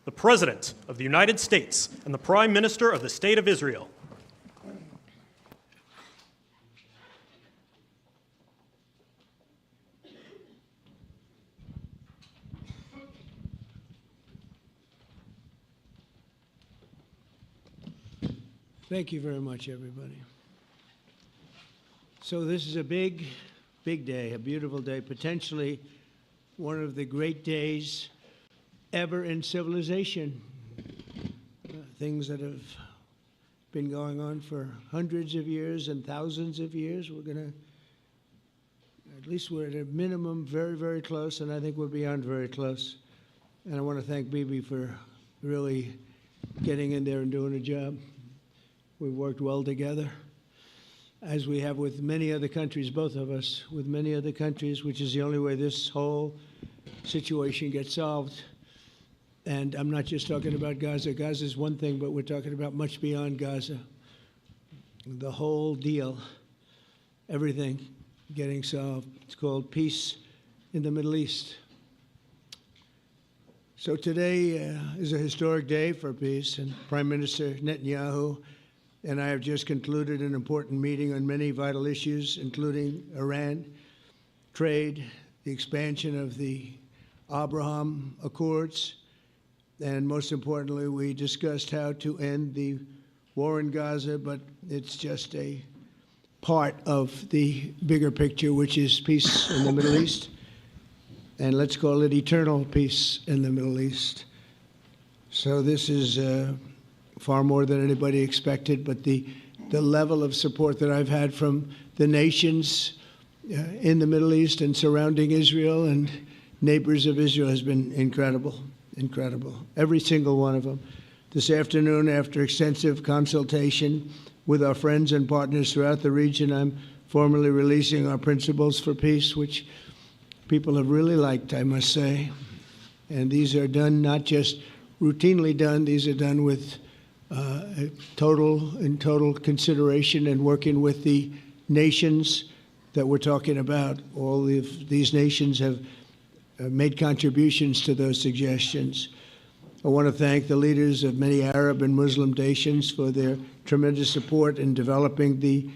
The President of the United States and the Prime Minister of the State of Israel. Thank you very much, everybody. So this is a big, big day, a beautiful day, potentially one of the great days ever in civilization. Things that have been going on for hundreds of years and thousands of years. We're going to, at least we're at a minimum very, very close, and I think we're beyond very close. And I want to thank Bibi for really getting in there and doing a job. We've worked well together, as we have with many other countries, both of us, with many other countries, which is the only way this whole situation gets solved. And I'm not just talking about Gaza. Gaza is one thing, but we're talking about much beyond Gaza. The whole deal, everything getting solved. It's called peace in the Middle East. So today is a historic day for peace, and Prime Minister Netanyahu and I have just concluded an important meeting on many vital issues, including Iran, trade, the expansion of the Abraham Accords, and most importantly, we discussed how to end the war in Gaza, but it's just a part of the bigger picture, which is peace in the Middle East, and let's call it eternal peace in the Middle East. So this is far more than anybody expected, but the level of support that I've had from the nations in the Middle East and surrounding Israel and neighbors of Israel has been incredible, incredible. Every single one of them. This afternoon, after extensive consultation with our friends and partners throughout the region, I'm formally releasing our principles for peace, which people have really liked, I must say. And these are done not just routinely done, these are done with total consideration and working with the nations that we're talking about. All of these nations have made contributions to those suggestions. I want to thank the leaders of many Arab and Muslim nations for their tremendous support in developing the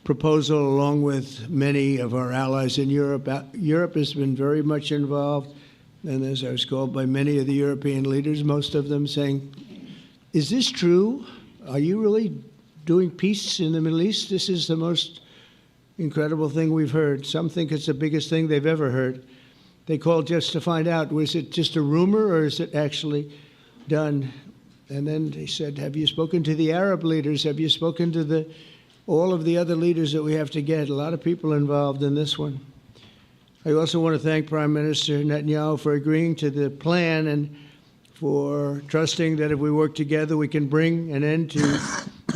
proposal, along with many of our allies in Europe. Europe has been very much involved, and as I was called by many of the European leaders, most of them saying, is this true? Are you really doing peace in the Middle East? This is the most incredible thing we've heard. Some think it's the biggest thing they've ever heard. They called just to find out, was it just a rumor or is it actually done? And then they said, have you spoken to the Arab leaders? Have you spoken to all of the other leaders that we have to get? A lot of people involved in this one. I also want to thank Prime Minister Netanyahu for agreeing to the plan and for trusting that if we work together, we can bring an end to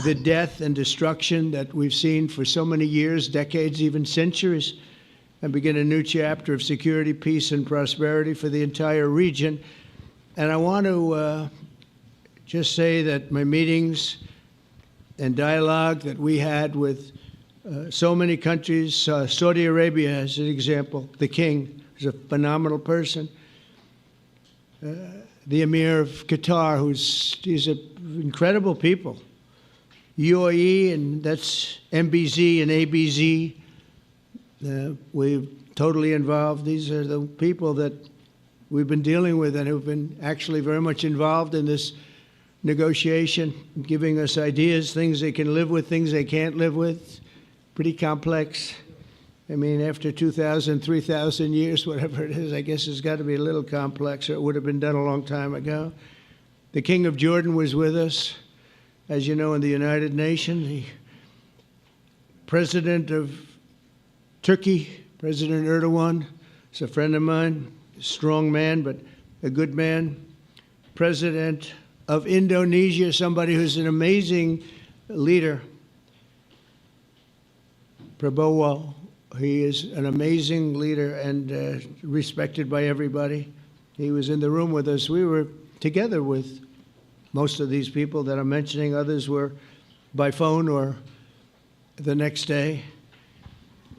the death and destruction that we've seen for so many years, decades, even centuries, and begin a new chapter of security, peace, and prosperity for the entire region. And I want to just say that my meetings and dialogue that we had with so many countries, Saudi Arabia as an example, the king is a phenomenal person. The Emir of Qatar, he's incredible people. UAE, and that's MBZ and ABZ. We're totally involved. These are the people that we've been dealing with and who've been actually very much involved in this negotiation, giving us ideas, things they can live with, things they can't live with. Pretty complex. I mean, after 2,000, 3,000 years, whatever it is, I guess it's got to be a little complex, or it would have been done a long time ago. The King of Jordan was with us, as you know, in the United Nations. The President of Turkey, President Erdogan, is a friend of mine, a strong man, but a good man. President of Indonesia, somebody who's an amazing leader, Prabowo. He is an amazing leader and respected by everybody. He was in the room with us. We were together with most of these people that I'm mentioning. Others were by phone or the next day.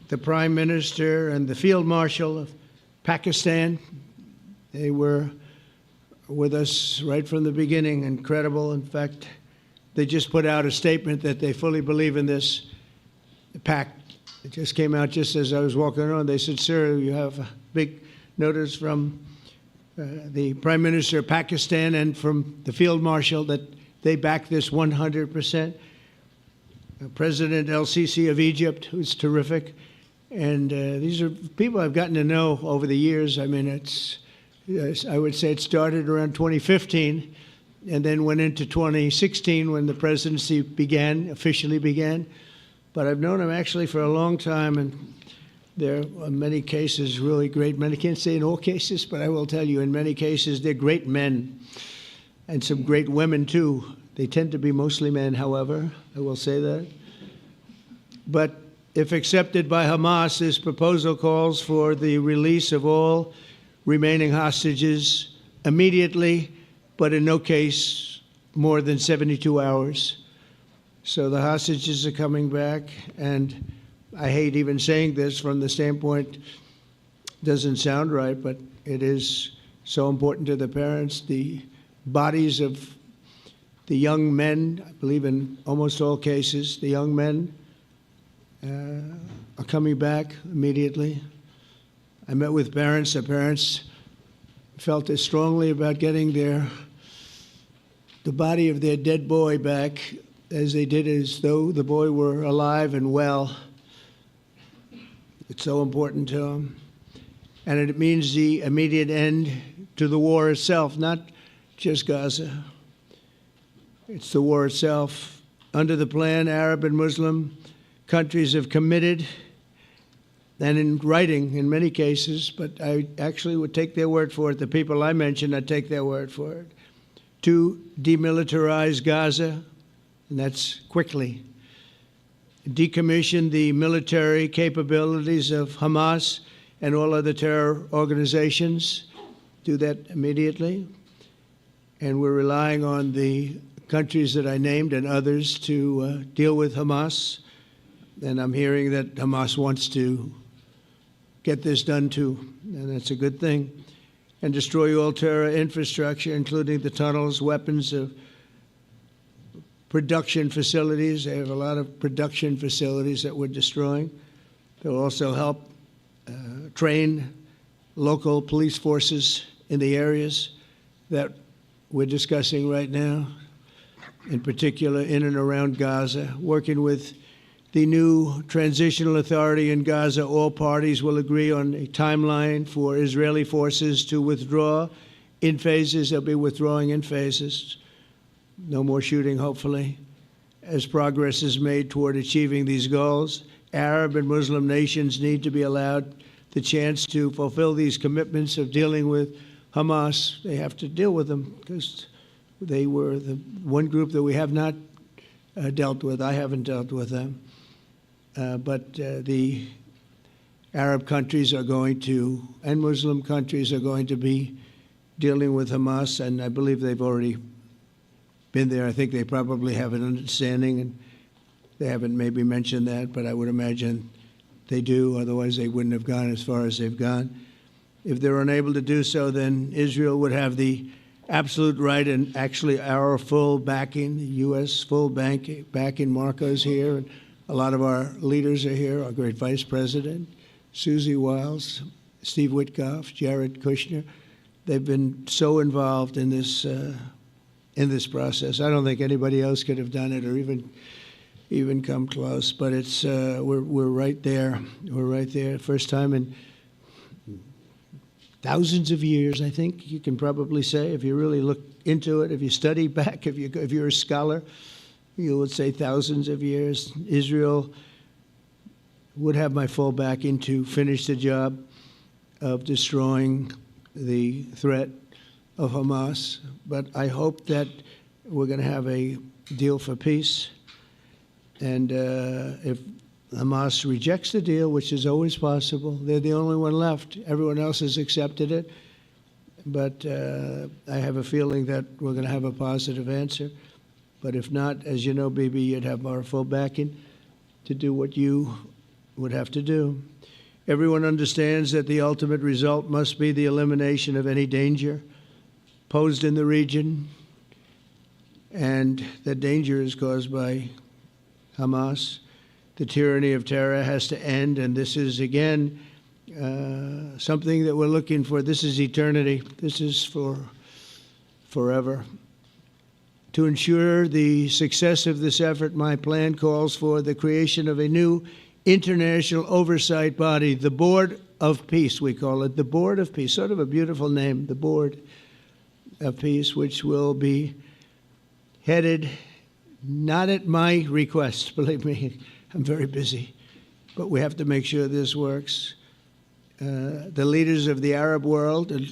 The Prime Minister and the Field Marshal of Pakistan, they were with us right from the beginning, incredible. In fact, they just put out a statement that they fully believe in this pact. It just came out just as I was walking around. They said, sir, you have a big notice from the Prime Minister of Pakistan and from the Field Marshal that they back this 100%. President El-Sisi of Egypt, who's terrific. And these are people I've gotten to know over the years. I mean, I would say it started around 2015 and then went into 2016 when the presidency officially began. But I've known him actually for a long time, and there are in many cases really great men. I can't say in all cases, but I will tell you in many cases they're great men and some great women too. They tend to be mostly men, however, I will say that. But if accepted by Hamas, this proposal calls for the release of all remaining hostages immediately, but in no case more than 72 hours. So the hostages are coming back, and I hate even saying this from the standpoint, doesn't sound right, but it is so important to the parents. The bodies of the young men, I believe in almost all cases, the young men are coming back immediately. I met with parents. The parents felt as strongly about getting the body of their dead boy back as they did as though the boy were alive and well. It's so important to them. And it means the immediate end to the war itself, not just Gaza. It's the war itself. Under the plan, Arab and Muslim countries have committed, and in writing in many cases, but I actually would take their word for it. The people I mentioned, I'd take their word for it. To demilitarize Gaza, and that's quickly. Decommission the military capabilities of Hamas and all other terror organizations. Do that immediately. And we're relying on the countries that I named and others to deal with Hamas. And I'm hearing that Hamas wants to get this done too, and that's a good thing. And destroy all terror infrastructure, including the tunnels, weapons of production facilities. They have a lot of production facilities that we're destroying. They'll also help train local police forces in the areas that we're discussing right now, in particular in and around Gaza, working with the new transitional authority in Gaza. All parties will agree on a timeline for Israeli forces to withdraw in phases. They'll be withdrawing in phases. No more shooting, hopefully. As progress is made toward achieving these goals, Arab and Muslim nations need to be allowed the chance to fulfill these commitments of dealing with Hamas. They have to deal with them because they were the one group that we have not dealt with. I haven't dealt with them. But the Arab countries are going to, and Muslim countries are going to be dealing with Hamas, and I believe they've already been there. I think they probably have an understanding, and they haven't maybe mentioned that, but I would imagine they do. Otherwise, they wouldn't have gone as far as they've gone. If they're unable to do so, then Israel would have the absolute right and actually our full backing, the U.S. full backing. Marco's here, and a lot of our leaders are here, our great Vice President, Susie Wiles, Steve Witkoff, Jared Kushner. They've been so involved in this process. I don't think anybody else could have done it or even come close. But it's we're right there. We're right there. First time in thousands of years, I think you can probably say, if you really look into it, if you study back, if you're a scholar, you would say thousands of years. Israel would have my full backing to finish the job of destroying the threat of Hamas. But I hope that we're going to have a deal for peace. And if Hamas rejects the deal, which is always possible, they're the only one left. Everyone else has accepted it. But I have a feeling that we're going to have a positive answer. But if not, as you know, Bibi, you'd have our full backing to do what you would have to do. Everyone understands that the ultimate result must be the elimination of any danger posed in the region, and the danger is caused by Hamas. The tyranny of terror has to end, and this is, again, something that we're looking for. This is eternity. This is for forever. To ensure the success of this effort, my plan calls for the creation of a new international oversight body, the Board of Peace, we call it, the Board of Peace, sort of a beautiful name, the Board of Peace, which will be headed, not at my request, believe me, I'm very busy, but we have to make sure this works. The leaders of the Arab world and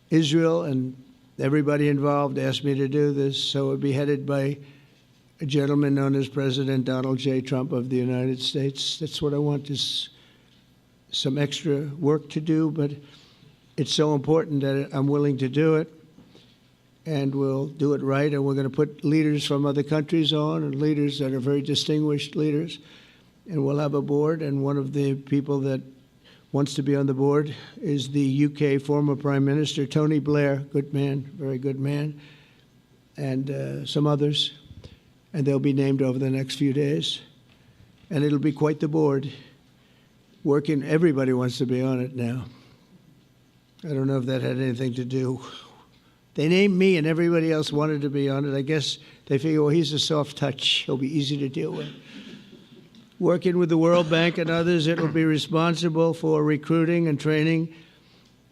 Israel and everybody involved asked me to do this, so it would be headed by a gentleman known as President Donald J. Trump of the United States. That's what I want, is some extra work to do, but it's so important that I'm willing to do it, and we'll do it right, and we're going to put leaders from other countries on, and leaders that are very distinguished leaders, and we'll have a board, and one of the people that wants to be on the board is the UK former Prime Minister, Tony Blair, good man, very good man, and some others, and they'll be named over the next few days, and it'll be quite the board. Working, everybody wants to be on it now. I don't know if that had anything to do. They named me and everybody else wanted to be on it. I guess they figure, well, he's a soft touch. He'll be easy to deal with. Working with the World Bank and others, it will be responsible for recruiting and training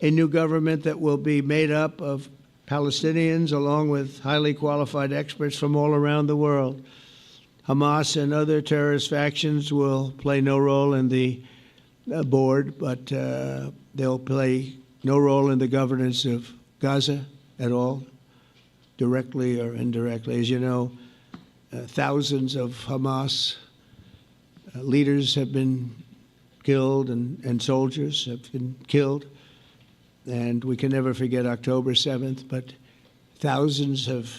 a new government that will be made up of Palestinians along with highly qualified experts from all around the world. Hamas and other terrorist factions will play no role in the board, but they'll play no role in the governance of Gaza at all, directly or indirectly. As you know, thousands of Hamas leaders have been killed and soldiers have been killed, and we can never forget October 7th, but thousands have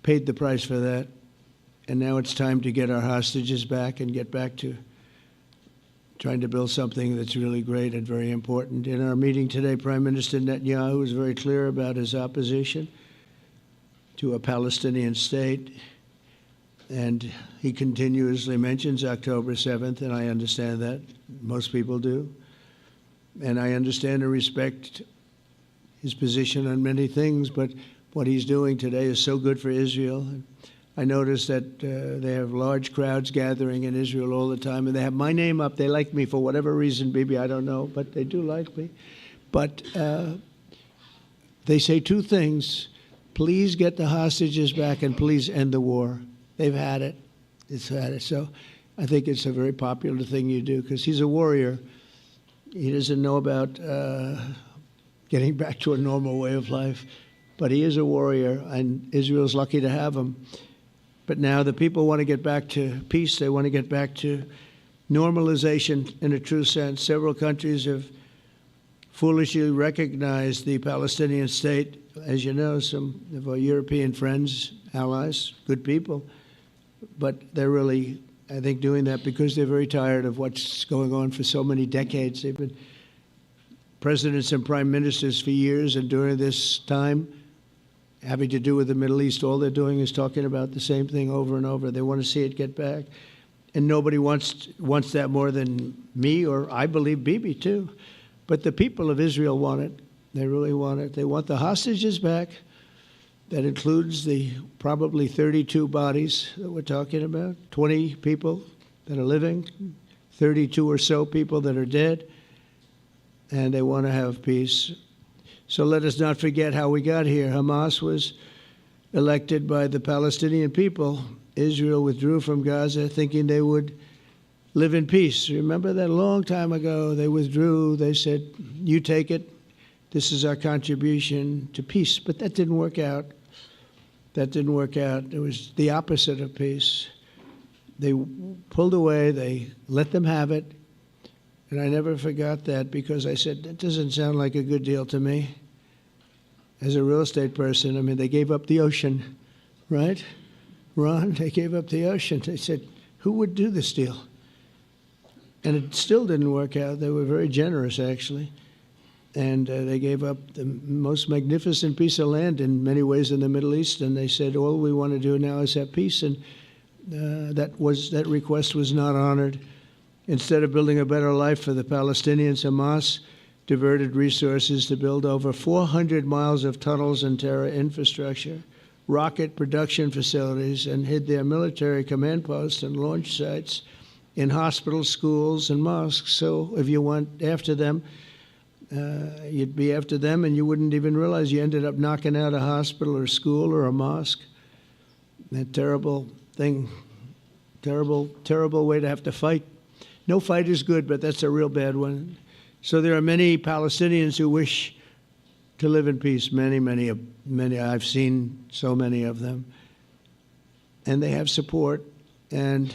paid the price for that, and now it's time to get our hostages back and get back to trying to build something that's really great and very important. In our meeting today, Prime Minister Netanyahu was very clear about his opposition to a Palestinian state, and he continuously mentions October 7th, and I understand that. Most people do. And I understand and respect his position on many things, but what he's doing today is so good for Israel. I noticed that they have large crowds gathering in Israel all the time, and they have my name up. They like me for whatever reason, maybe I don't know, but they do like me. But they say two things: please get the hostages back, and please end the war. They've had it. It's had it. So I think it's a very popular thing you do, because he's a warrior. He doesn't know about getting back to a normal way of life, but he is a warrior, and Israel's lucky to have him. But now the people want to get back to peace. They want to get back to normalization in a true sense. Several countries have foolishly recognized the Palestinian state. As you know, some of our European friends, allies, good people, but they're really, I think, doing that because they're very tired of what's going on for so many decades. They've been presidents and prime ministers for years, and during this time, having to do with the Middle East, all they're doing is talking about the same thing over and over. They want to see it get back. And nobody wants that more than me, or I believe Bibi too. But the people of Israel want it. They really want it. They want the hostages back. That includes the probably 32 bodies that we're talking about, 20 people that are living, 32 or so people that are dead, and they want to have peace. So let us not forget how we got here. Hamas was elected by the Palestinian people. Israel withdrew from Gaza thinking they would live in peace. Remember that a long time ago? They withdrew. They said, you take it. This is our contribution to peace. But that didn't work out. That didn't work out. It was the opposite of peace. They pulled away. They let them have it. And I never forgot that, because I said, that doesn't sound like a good deal to me. As a real estate person, I mean, they gave up the ocean, right? Ron, they gave up the ocean. They said, who would do this deal? And it still didn't work out. They were very generous, actually. And they gave up the most magnificent piece of land in many ways in the Middle East, and they said, all we want to do now is have peace, and that request was not honored. Instead of building a better life for the Palestinians, Hamas diverted resources to build over 400 miles of tunnels and terror infrastructure, rocket production facilities, and hid their military command posts and launch sites in hospitals, schools, and mosques. So if you went after them, you'd be after them, and you wouldn't even realize you ended up knocking out a hospital or a school or a mosque. That terrible thing, terrible, terrible way to have to fight. No fight is good, but that's a real bad one. So there are many Palestinians who wish to live in peace. Many. I've seen so many of them. And they have support. And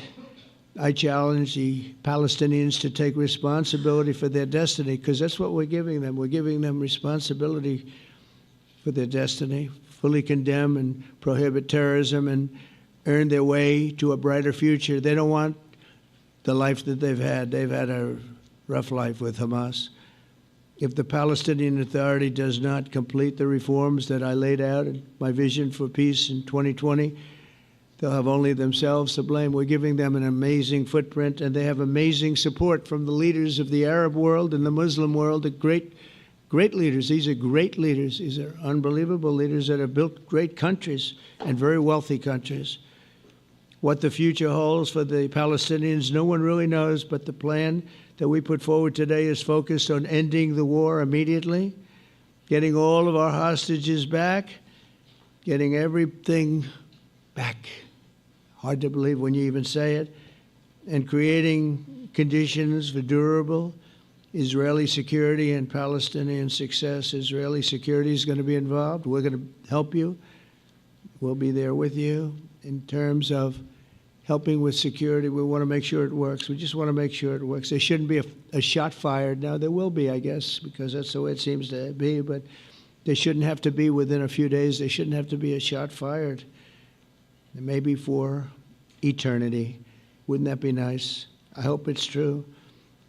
I challenge the Palestinians to take responsibility for their destiny, because that's what we're giving them. We're giving them responsibility for their destiny, fully condemn and prohibit terrorism and earn their way to a brighter future. They don't want the life that they've had. They've had a rough life with Hamas. If the Palestinian Authority does not complete the reforms that I laid out in my vision for peace in 2020, they'll have only themselves to blame. We're giving them an amazing footprint, and they have amazing support from the leaders of the Arab world and the Muslim world, the great leaders. These are great leaders. These are unbelievable leaders that have built great countries and very wealthy countries. What the future holds for the Palestinians, no one really knows, but the plan that we put forward today is focused on ending the war immediately, getting all of our hostages back, getting everything back. Hard to believe when you even say it, and creating conditions for durable Israeli security and Palestinian success. Israeli security is going to be involved. We're going to help you. We'll be there with you in terms of helping with security. We want to make sure it works. We just want to make sure it works. There shouldn't be a shot fired. Now, there will be, I guess, because that's the way it seems to be, but there shouldn't have to be within a few days. There shouldn't have to be a shot fired. Maybe for eternity. Wouldn't that be nice? I hope it's true.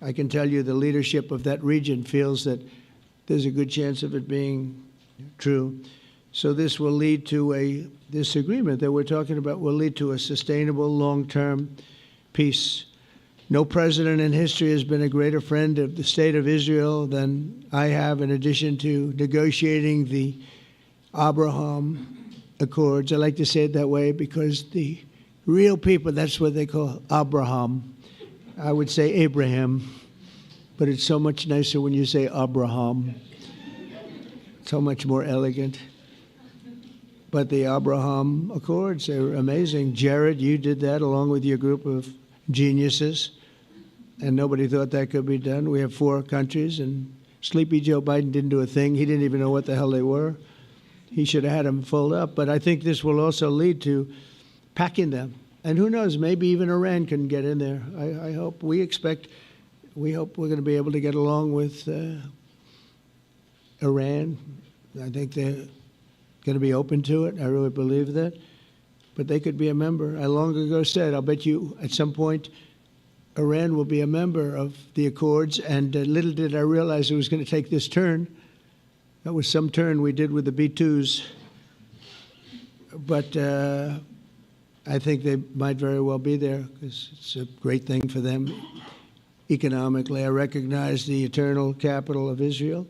I can tell you the leadership of that region feels that there's a good chance of it being true. So this will lead to this agreement that we're talking about will lead to a sustainable long-term peace. No president in history has been a greater friend of the state of Israel than I have, in addition to negotiating the Abraham Accords. I like to say it that way because the real people, that's what they call Abraham. I would say Abraham, but it's so much nicer when you say Abraham. So much more elegant. But the Abraham Accords are amazing. Jared, you did that along with your group of geniuses, and nobody thought that could be done. We have 4 countries, and Sleepy Joe Biden didn't do a thing. He didn't even know what the hell they were. He should have had them fold up. But I think this will also lead to packing them. And who knows, maybe even Iran can get in there. I hope. We hope we're going to be able to get along with Iran. I think they're going to be open to it. I really believe that. But they could be a member. I long ago said, I'll bet you at some point Iran will be a member of the Accords. And little did I realize it was going to take this turn. That was some turn we did with the B-2s. But I think they might very well be there because it's a great thing for them economically. I recognize the eternal capital of Israel.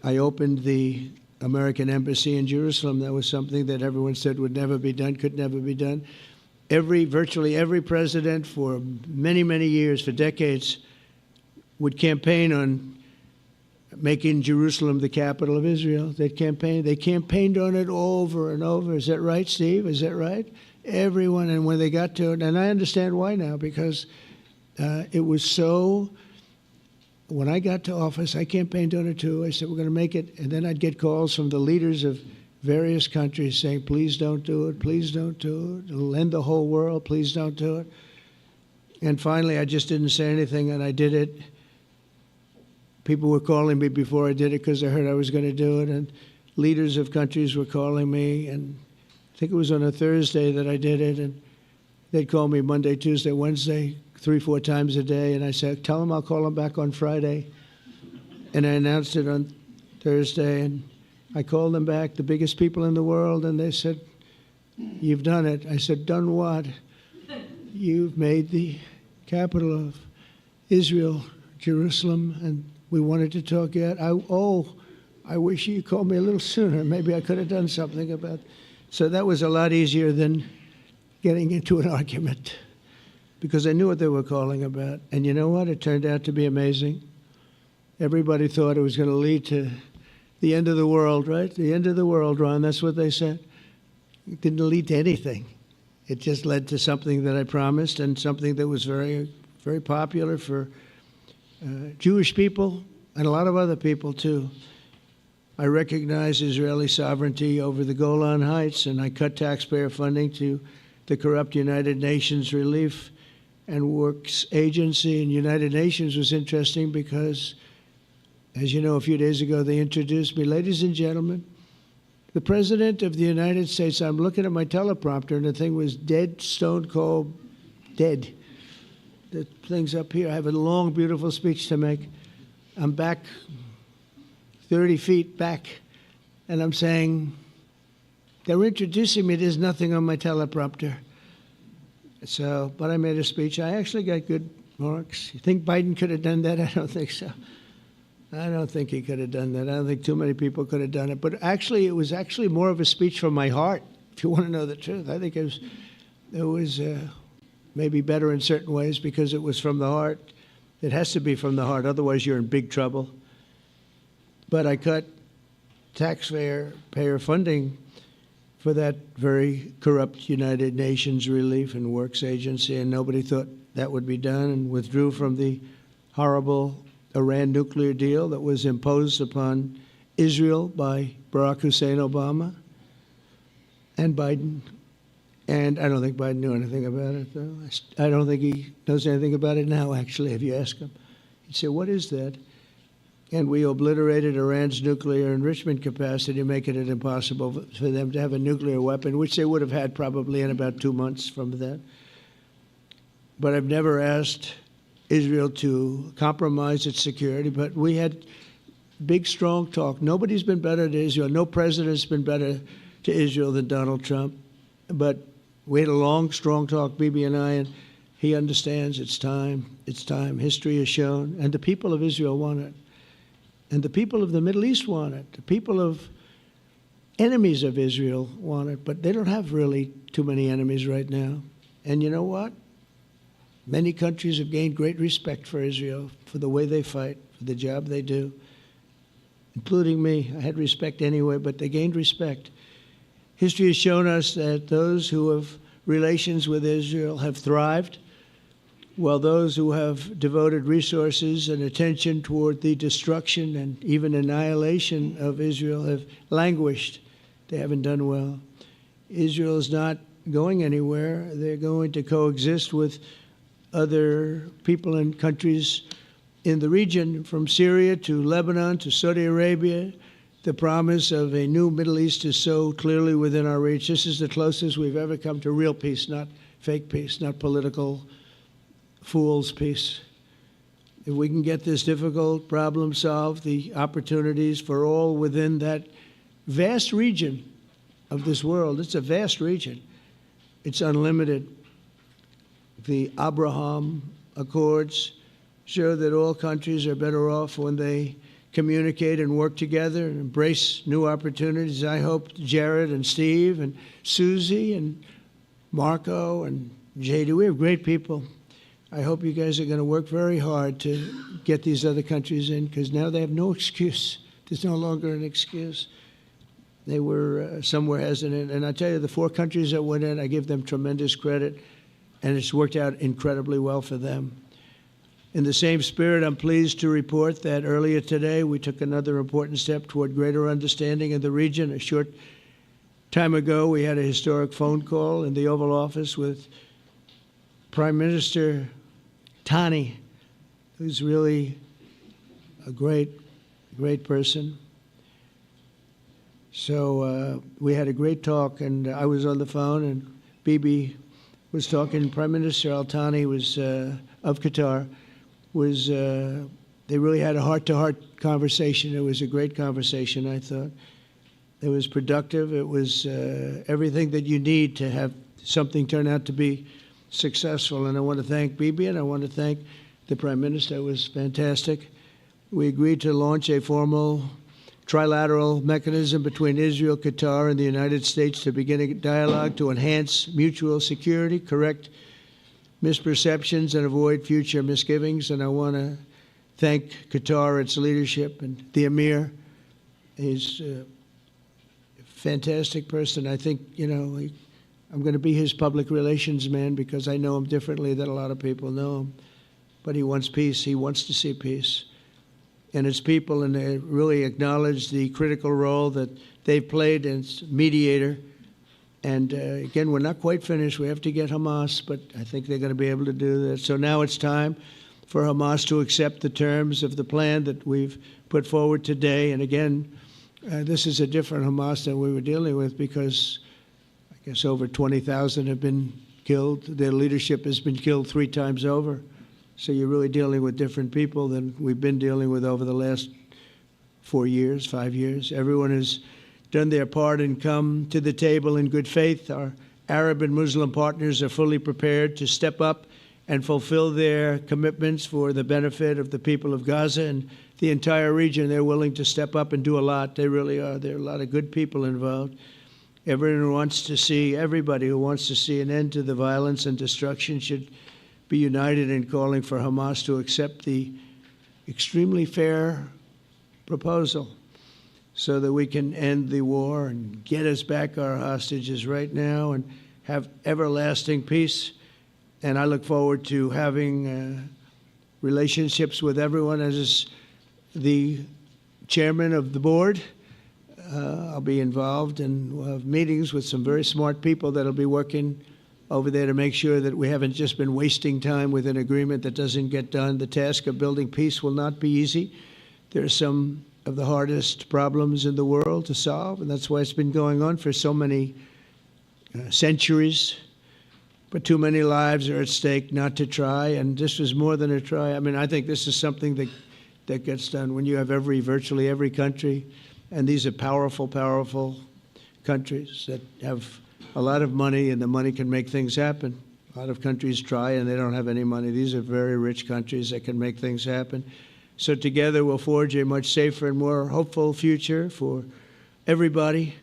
I opened the American embassy in Jerusalem. That was something that everyone said would never be done, could never be done. Virtually every president for many, many years, for decades, would campaign on making Jerusalem the capital of Israel. They campaigned on it over and over. Is that right, Steve? Is that right? Everyone, and when they got to it, and I understand why now, because it was so. When I got to office, I campaigned on it too. I said, we're going to make it. And then I'd get calls from the leaders of various countries saying, please don't do it. Please don't do it. It'll end the whole world. Please don't do it. And finally, I just didn't say anything, and I did it. People were calling me before I did it because they heard I was going to do it. And leaders of countries were calling me. And I think it was on a Thursday that I did it. And they'd call me Monday, Tuesday, Wednesday, 3-4 times a day, and I said, tell them I'll call them back on Friday. And I announced it on Thursday, and I called them back, the biggest people in the world, and they said, "You've done it." I said, "Done what?" "You've made the capital of Israel, Jerusalem, and we wanted to talk yet." I wish you called me a little sooner. Maybe I could have done something about it. So that was a lot easier than getting into an argument, because I knew what they were calling about. And you know what? It turned out to be amazing. Everybody thought it was going to lead to the end of the world, right? The end of the world, Ron, that's what they said. It didn't lead to anything. It just led to something that I promised, and something that was very, very popular for Jewish people and a lot of other people too. I recognize Israeli sovereignty over the Golan Heights, and I cut taxpayer funding to the corrupt United Nations Relief and Works Agency. And United Nations was interesting because, as you know, a few days ago they introduced me. Ladies and gentlemen, the President of the United States. I'm looking at my teleprompter, and the thing was dead, stone cold, dead. The thing's up here. I have a long, beautiful speech to make. I'm back 30 feet back, and I'm saying, they're introducing me. There's nothing on my teleprompter. So, but I made a speech. I actually got good marks. You think Biden could have done that? I don't think so. I don't think he could have done that. I don't think too many people could have done it. But actually, it was actually more of a speech from my heart, if you want to know the truth. I think it was maybe better in certain ways because it was from the heart. It has to be from the heart. Otherwise, you're in big trouble. But I cut taxpayer funding for that very corrupt United Nations Relief and Works Agency, and nobody thought that would be done, and withdrew from the horrible Iran nuclear deal that was imposed upon Israel by Barack Hussein Obama and Biden. And I don't think Biden knew anything about it, though. I don't think he knows anything about it now, actually, if you ask him. He'd say, "What is that?" And we obliterated Iran's nuclear enrichment capacity, making it impossible for them to have a nuclear weapon, which they would have had probably in about 2 months from that. But I've never asked Israel to compromise its security, but we had big, strong talk. Nobody's been better to Israel. No president's been better to Israel than Donald Trump. But we had a long, strong talk, Bibi and I, and he understands it's time. It's time. History has shown. And the people of Israel want it. And the people of the Middle East want it. The people of enemies of Israel want it. But they don't have really too many enemies right now. And you know what? Many countries have gained great respect for Israel, for the way they fight, for the job they do, including me. I had respect anyway, but they gained respect. History has shown us that those who have relations with Israel have thrived, while those who have devoted resources and attention toward the destruction and even annihilation of Israel have languished. They haven't done well. Israel is not going anywhere. They're going to coexist with other people and countries in the region, from Syria to Lebanon to Saudi Arabia. The promise of a new Middle East is so clearly within our reach. This is the closest we've ever come to real peace, not fake peace, not political fool's peace. If we can get this difficult problem solved, the opportunities for all within that vast region of this world, it's a vast region, it's unlimited. The Abraham Accords show that all countries are better off when they communicate and work together and embrace new opportunities. I hope Jared and Steve and Susie and Marco and JD, we have great people. I hope you guys are going to work very hard to get these other countries in, because now they have no excuse. There's no longer an excuse. They were somewhere hesitant. And I tell you, the 4 countries that went in, I give them tremendous credit, and it's worked out incredibly well for them. In the same spirit, I'm pleased to report that earlier today we took another important step toward greater understanding in the region. A short time ago, we had a historic phone call in the Oval Office with Prime Minister Tani, who's really a great, great person. So we had a great talk, and I was on the phone, and Bibi was talking. Prime Minister Al Thani was of Qatar. Was there They really had a heart-to-heart conversation. It was a great conversation, I thought. It was productive. It was everything that you need to have something turn out to be successful. And I want to thank Bibi, and I want to thank the Prime Minister. It was fantastic. We agreed to launch a formal trilateral mechanism between Israel, Qatar, and the United States to begin a dialogue to enhance mutual security, correct misperceptions, and avoid future misgivings. And I want to thank Qatar, its leadership, and the Emir. He's a fantastic person. I think, you know, I'm going to be his public relations man because I know him differently than a lot of people know him. But he wants peace. He wants to see peace. And its people, and they really acknowledge the critical role that they've played as mediator. And again, we're not quite finished. We have to get Hamas, but I think they're going to be able to do that. So now it's time for Hamas to accept the terms of the plan that we've put forward today. And again, this is a different Hamas than we were dealing with because I guess over 20,000 have been killed. Their leadership has been killed 3 times over. So you're really dealing with different people than we've been dealing with over the last 4 years, 5 years. Everyone has done their part and come to the table in good faith. Our Arab and Muslim partners are fully prepared to step up and fulfill their commitments for the benefit of the people of Gaza and the entire region. They're willing to step up and do a lot. They really are. There are a lot of good people involved. Everybody who wants to see an end to the violence and destruction should be united in calling for Hamas to accept the extremely fair proposal so that we can end the war and get us back our hostages right now and have everlasting peace. And I look forward to having relationships with everyone. As the chairman of the board, I'll be involved, and we'll have meetings with some very smart people that'll be working over there to make sure that we haven't just been wasting time with an agreement that doesn't get done. The task of building peace will not be easy. There are some of the hardest problems in the world to solve, and that's why it's been going on for so many centuries. But too many lives are at stake not to try, and this was more than a try. I mean, I think this is something that gets done when you have virtually every country, and these are powerful, powerful countries that have a lot of money, and the money can make things happen. A lot of countries try, and they don't have any money. These are very rich countries that can make things happen. So together we'll forge a much safer and more hopeful future for everybody,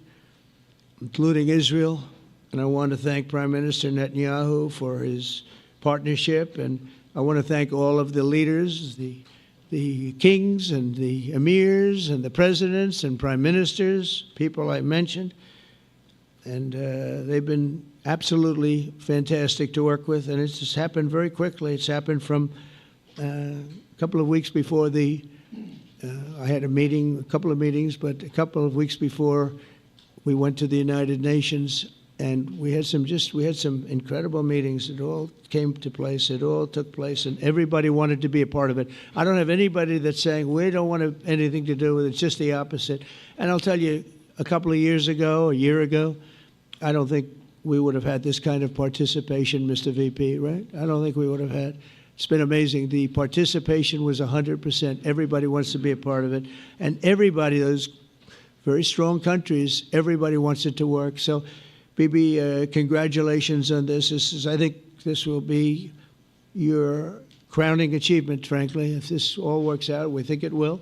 including Israel. And I want to thank Prime Minister Netanyahu for his partnership. And I want to thank all of the leaders, the kings and the emirs and the presidents and prime ministers, people I mentioned. And they've been absolutely fantastic to work with. And it's just happened very quickly. It's happened from a couple of weeks before I had a couple of meetings, but a couple of weeks before we went to the United Nations, and we had some incredible meetings. It all came to place. It all took place, and everybody wanted to be a part of it. I don't have anybody that's saying we don't want anything to do with it. It's just the opposite. And I'll tell you, a couple of years ago, a year ago, I don't think we would have had this kind of participation, Mr. VP, right? I don't think we would have had. It's been amazing. The participation was 100%. Everybody wants to be a part of it. And everybody, those very strong countries, everybody wants it to work. So, Bibi, congratulations on this. I think this will be your crowning achievement, frankly. If this all works out, we think it will.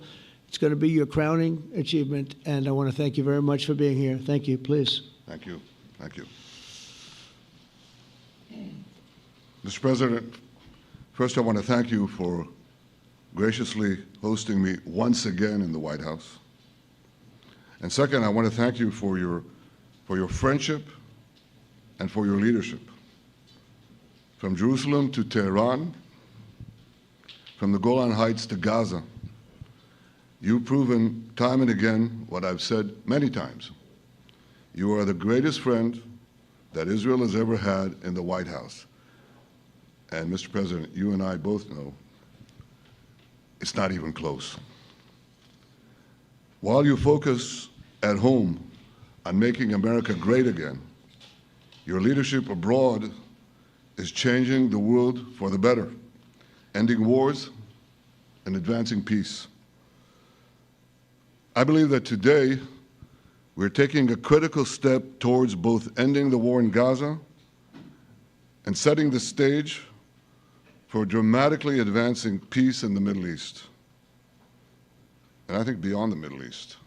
It's going to be your crowning achievement. And I want to thank you very much for being here. Thank you. Please. Thank you. Thank you. Mr. President, first I want to thank you for graciously hosting me once again in the White House. And second, I want to thank you for your friendship and for your leadership. From Jerusalem to Tehran, from the Golan Heights to Gaza, you've proven time and again what I've said many times. You are the greatest friend that Israel has ever had in the White House. And Mr. President, you and I both know it's not even close. While you focus at home on making America great again, your leadership abroad is changing the world for the better, ending wars and advancing peace. I believe that today we're taking a critical step towards both ending the war in Gaza and setting the stage for dramatically advancing peace in the Middle East, and I think beyond the Middle East,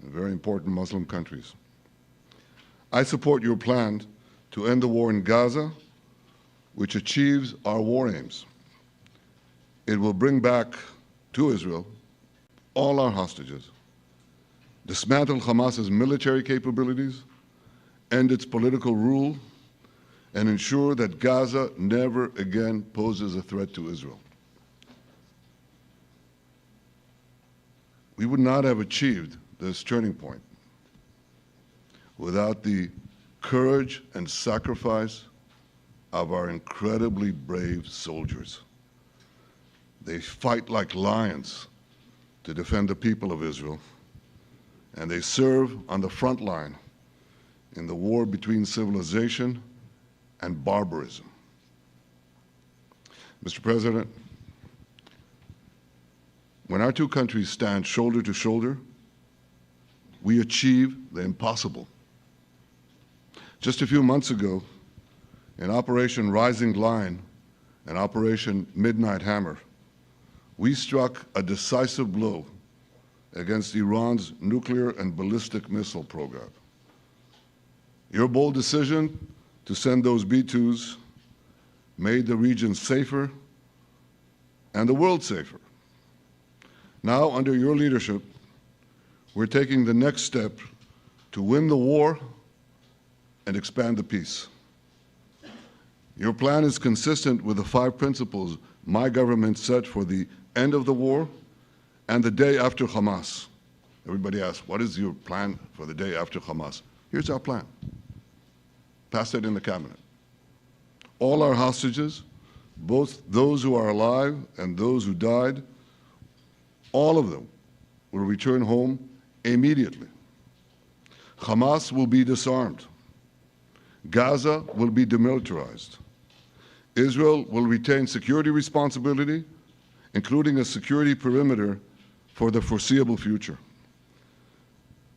in very important Muslim countries. I support your plan to end the war in Gaza, which achieves our war aims. It will bring back to Israel all our hostages, dismantle Hamas's military capabilities, end its political rule, and ensure that Gaza never again poses a threat to Israel. We would not have achieved this turning point without the courage and sacrifice of our incredibly brave soldiers. They fight like lions to defend the people of Israel, and they serve on the front line in the war between civilization and barbarism. Mr. President, when our two countries stand shoulder to shoulder, we achieve the impossible. Just a few months ago, in Operation Rising Lion and Operation Midnight Hammer, we struck a decisive blow against Iran's nuclear and ballistic missile program. Your bold decision to send those B-2s made the region safer and the world safer. Now, under your leadership, we're taking the next step to win the war and expand the peace. Your plan is consistent with the 5 principles my government set for the end of the war and the day after Hamas. Everybody asks, what is your plan for the day after Hamas? Here's our plan. Pass it in the cabinet. All our hostages, both those who are alive and those who died, all of them will return home immediately. Hamas will be disarmed. Gaza will be demilitarized. Israel will retain security responsibility, including a security perimeter for the foreseeable future.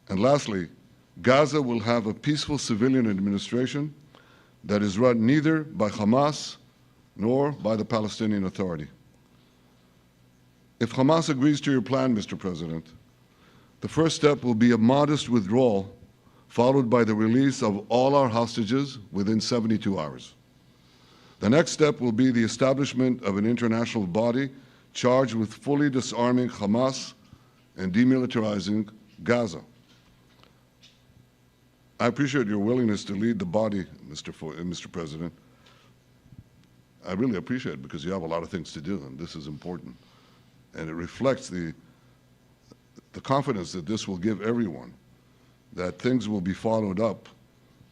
And lastly, Gaza will have a peaceful civilian administration that is run neither by Hamas nor by the Palestinian Authority. If Hamas agrees to your plan, Mr. President, the first step will be a modest withdrawal, followed by the release of all our hostages within 72 hours. The next step will be the establishment of an international body charged with fully disarming Hamas and demilitarizing Gaza. I appreciate your willingness to lead the body, Mr. President. I really appreciate it because you have a lot of things to do, and this is important. And it reflects the confidence that this will give everyone, that things will be followed up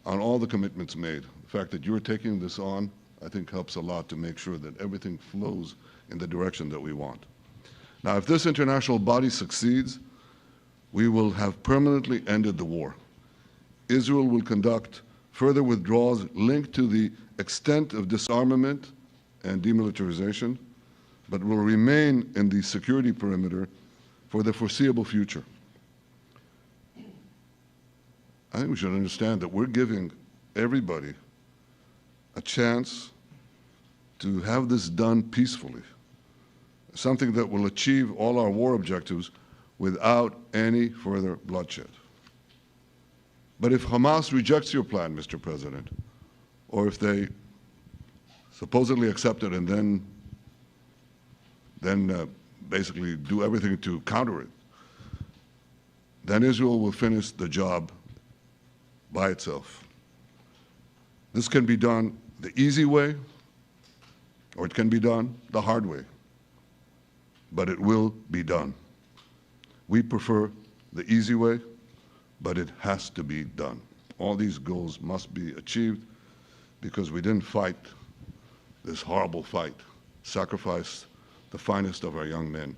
on all the commitments made. The fact that you're taking this on, I think, helps a lot to make sure that everything flows in the direction that we want. Now, if this international body succeeds, we will have permanently ended the war. Israel will conduct further withdrawals linked to the extent of disarmament and demilitarization, but will remain in the security perimeter for the foreseeable future. I think we should understand that we're giving everybody a chance to have this done peacefully, something that will achieve all our war objectives without any further bloodshed. But if Hamas rejects your plan, Mr. President, or if they supposedly accept it and then basically do everything to counter it, then Israel will finish the job by itself. This can be done the easy way, or it can be done the hard way, but it will be done. We prefer the easy way, but it has to be done. All these goals must be achieved because we didn't fight this horrible fight, sacrifice the finest of our young men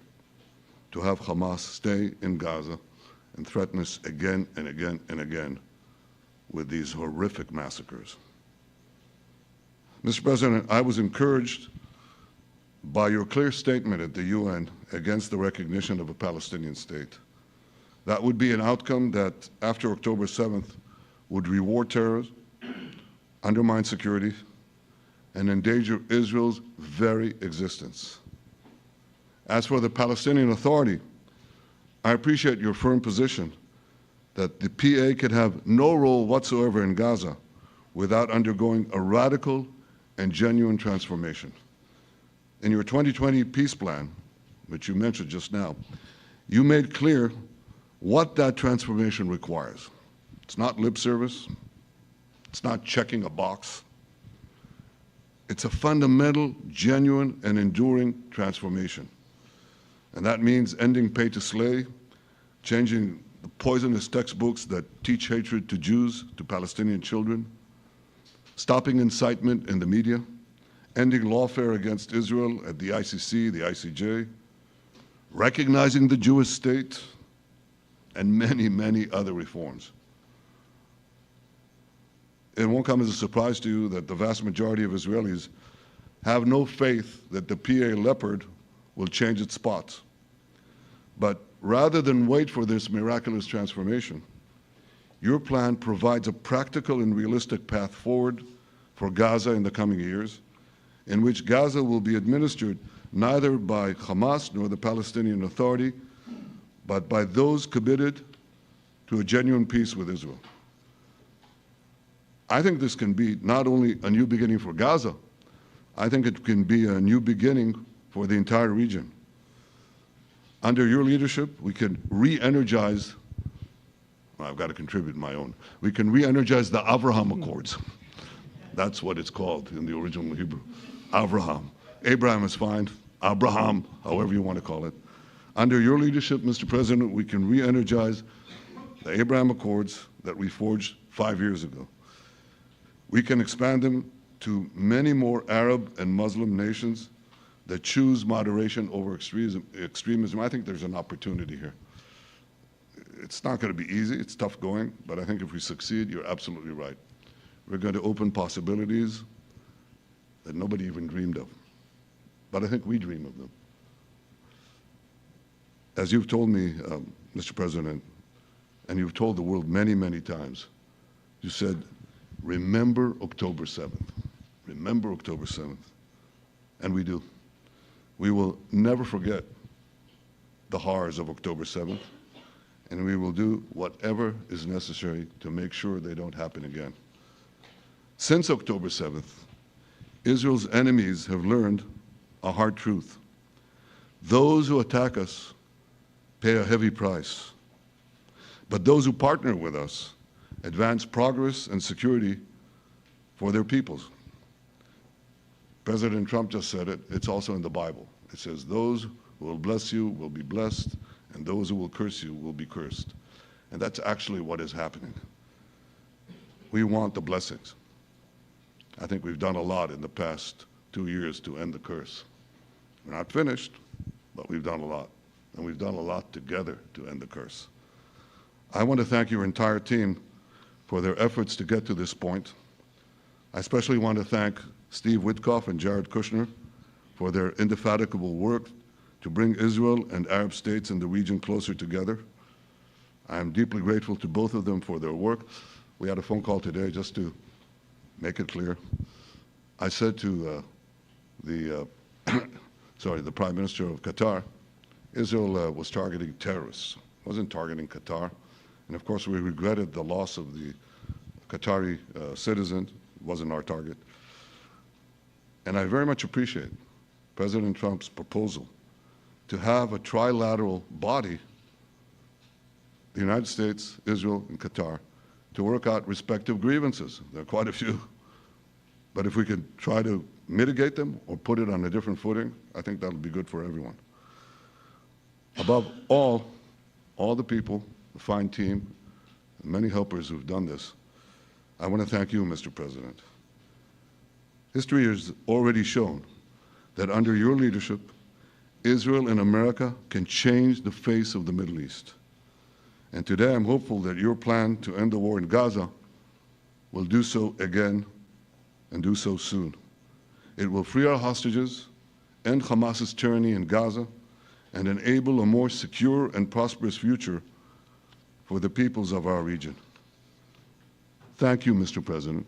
to have Hamas stay in Gaza and threaten us again and again and again with these horrific massacres. Mr. President, I was encouraged by your clear statement at the UN against the recognition of a Palestinian state. That would be an outcome that, after October 7th, would reward terrorism, undermine security, and endanger Israel's very existence. As for the Palestinian Authority, I appreciate your firm position that the PA could have no role whatsoever in Gaza without undergoing a radical and genuine transformation. In your 2020 peace plan, which you mentioned just now, you made clear what that transformation requires. It's not lip service. It's not checking a box. It's a fundamental, genuine, and enduring transformation. And that means ending pay to slay, changing the poisonous textbooks that teach hatred to Jews, to Palestinian children, stopping incitement in the media, ending lawfare against Israel at the ICC, the ICJ, recognizing the Jewish state, and many, many other reforms. It won't come as a surprise to you that the vast majority of Israelis have no faith that the PA Leopard will change its spots. But rather than wait for this miraculous transformation, your plan provides a practical and realistic path forward for Gaza in the coming years, in which Gaza will be administered neither by Hamas nor the Palestinian Authority, but by those committed to a genuine peace with Israel. I think this can be not only a new beginning for Gaza, I think it can be a new beginning for the entire region. Under your leadership, we can re-energize, well, I've got to contribute my own, we can re-energize the Abraham Accords. That's what it's called in the original Hebrew, Abraham. Abraham is fine, Abraham, however you want to call it. Under your leadership, Mr. President, we can re-energize the Abraham Accords that we forged 5 years ago. We can expand them to many more Arab and Muslim nations that choose moderation over extremism. I think there's an opportunity here. It's not going to be easy, it's tough going, but I think if we succeed, you're absolutely right. We're going to open possibilities that nobody even dreamed of. But I think we dream of them. As you've told me, Mr. President, and you've told the world many, many times, you said, remember October 7th. Remember October 7th. And we do. We will never forget the horrors of October 7th, and we will do whatever is necessary to make sure they don't happen again. Since October 7th, Israel's enemies have learned a hard truth. Those who attack us pay a heavy price, but those who partner with us advance progress and security for their peoples. President Trump just said it. It's also in the Bible. It says, those who will bless you will be blessed, and those who will curse you will be cursed. And that's actually what is happening. We want the blessings. I think we've done a lot in the past 2 years to end the curse. We're not finished, but we've done a lot. And we've done a lot together to end the curse. I want to thank your entire team for their efforts to get to this point. I especially want to thank Steve Witkoff and Jared Kushner for their indefatigable work to bring Israel and Arab states in the region closer together. I am deeply grateful to both of them for their work. We had a phone call today just to make it clear. I said to the Prime Minister of Qatar, Israel was targeting terrorists, wasn't targeting Qatar. And of course, we regretted the loss of the Qatari citizen. It wasn't our target. And I very much appreciate President Trump's proposal to have a trilateral body, the United States, Israel, and Qatar, to work out respective grievances. There are quite a few. But if we could try to mitigate them or put it on a different footing, I think that'll be good for everyone. Above all the people, the fine team, and many helpers who've done this, I want to thank you, Mr. President. History has already shown that under your leadership, Israel and America can change the face of the Middle East. And today I'm hopeful that your plan to end the war in Gaza will do so again and do so soon. It will free our hostages end Hamas's tyranny in Gaza and enable a more secure and prosperous future for the peoples of our region. Thank you, Mr. President.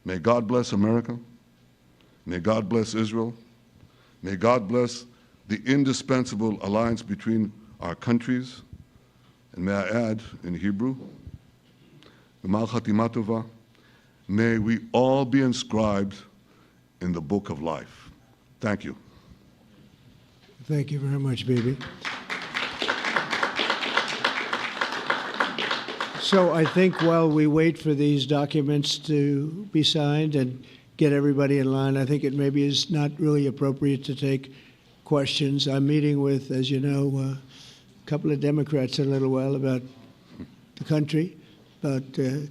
May God bless America. May God bless Israel. May God bless the indispensable alliance between our countries. And may I add in Hebrew, may we all be inscribed in the book of life. Thank you. Thank you very much, Bibi. So I think while we wait for these documents to be signed and get everybody in line, I think it maybe is not really appropriate to take questions. I'm meeting with, as you know, a couple of Democrats in a little while about the country, about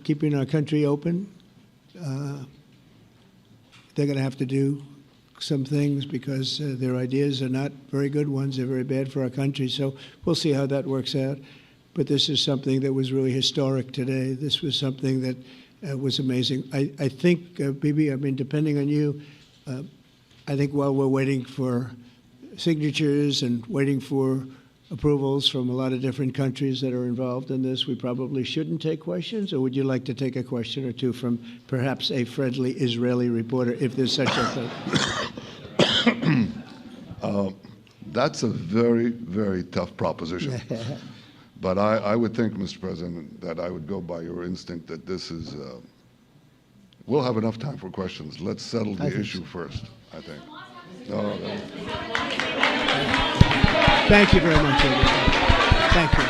keeping our country open. They're going to have to do some things because their ideas are not very good ones. They're very bad for our country. So we'll see how that works out. But this is something that was really historic today. This was something that was amazing. I think, Bibi, I mean, depending on you, I think while we're waiting for signatures and waiting for approvals from a lot of different countries that are involved in this, we probably shouldn't take questions? Or would you like to take a question or two from perhaps a friendly Israeli reporter, if there's such a thing? That's a very, very tough proposition. But I would think, Mr. President, that I would go by your instinct that this is, we'll have enough time for questions. Let's settle the issue first, I think. Thank you very much, everybody. Thank you.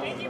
Thank you,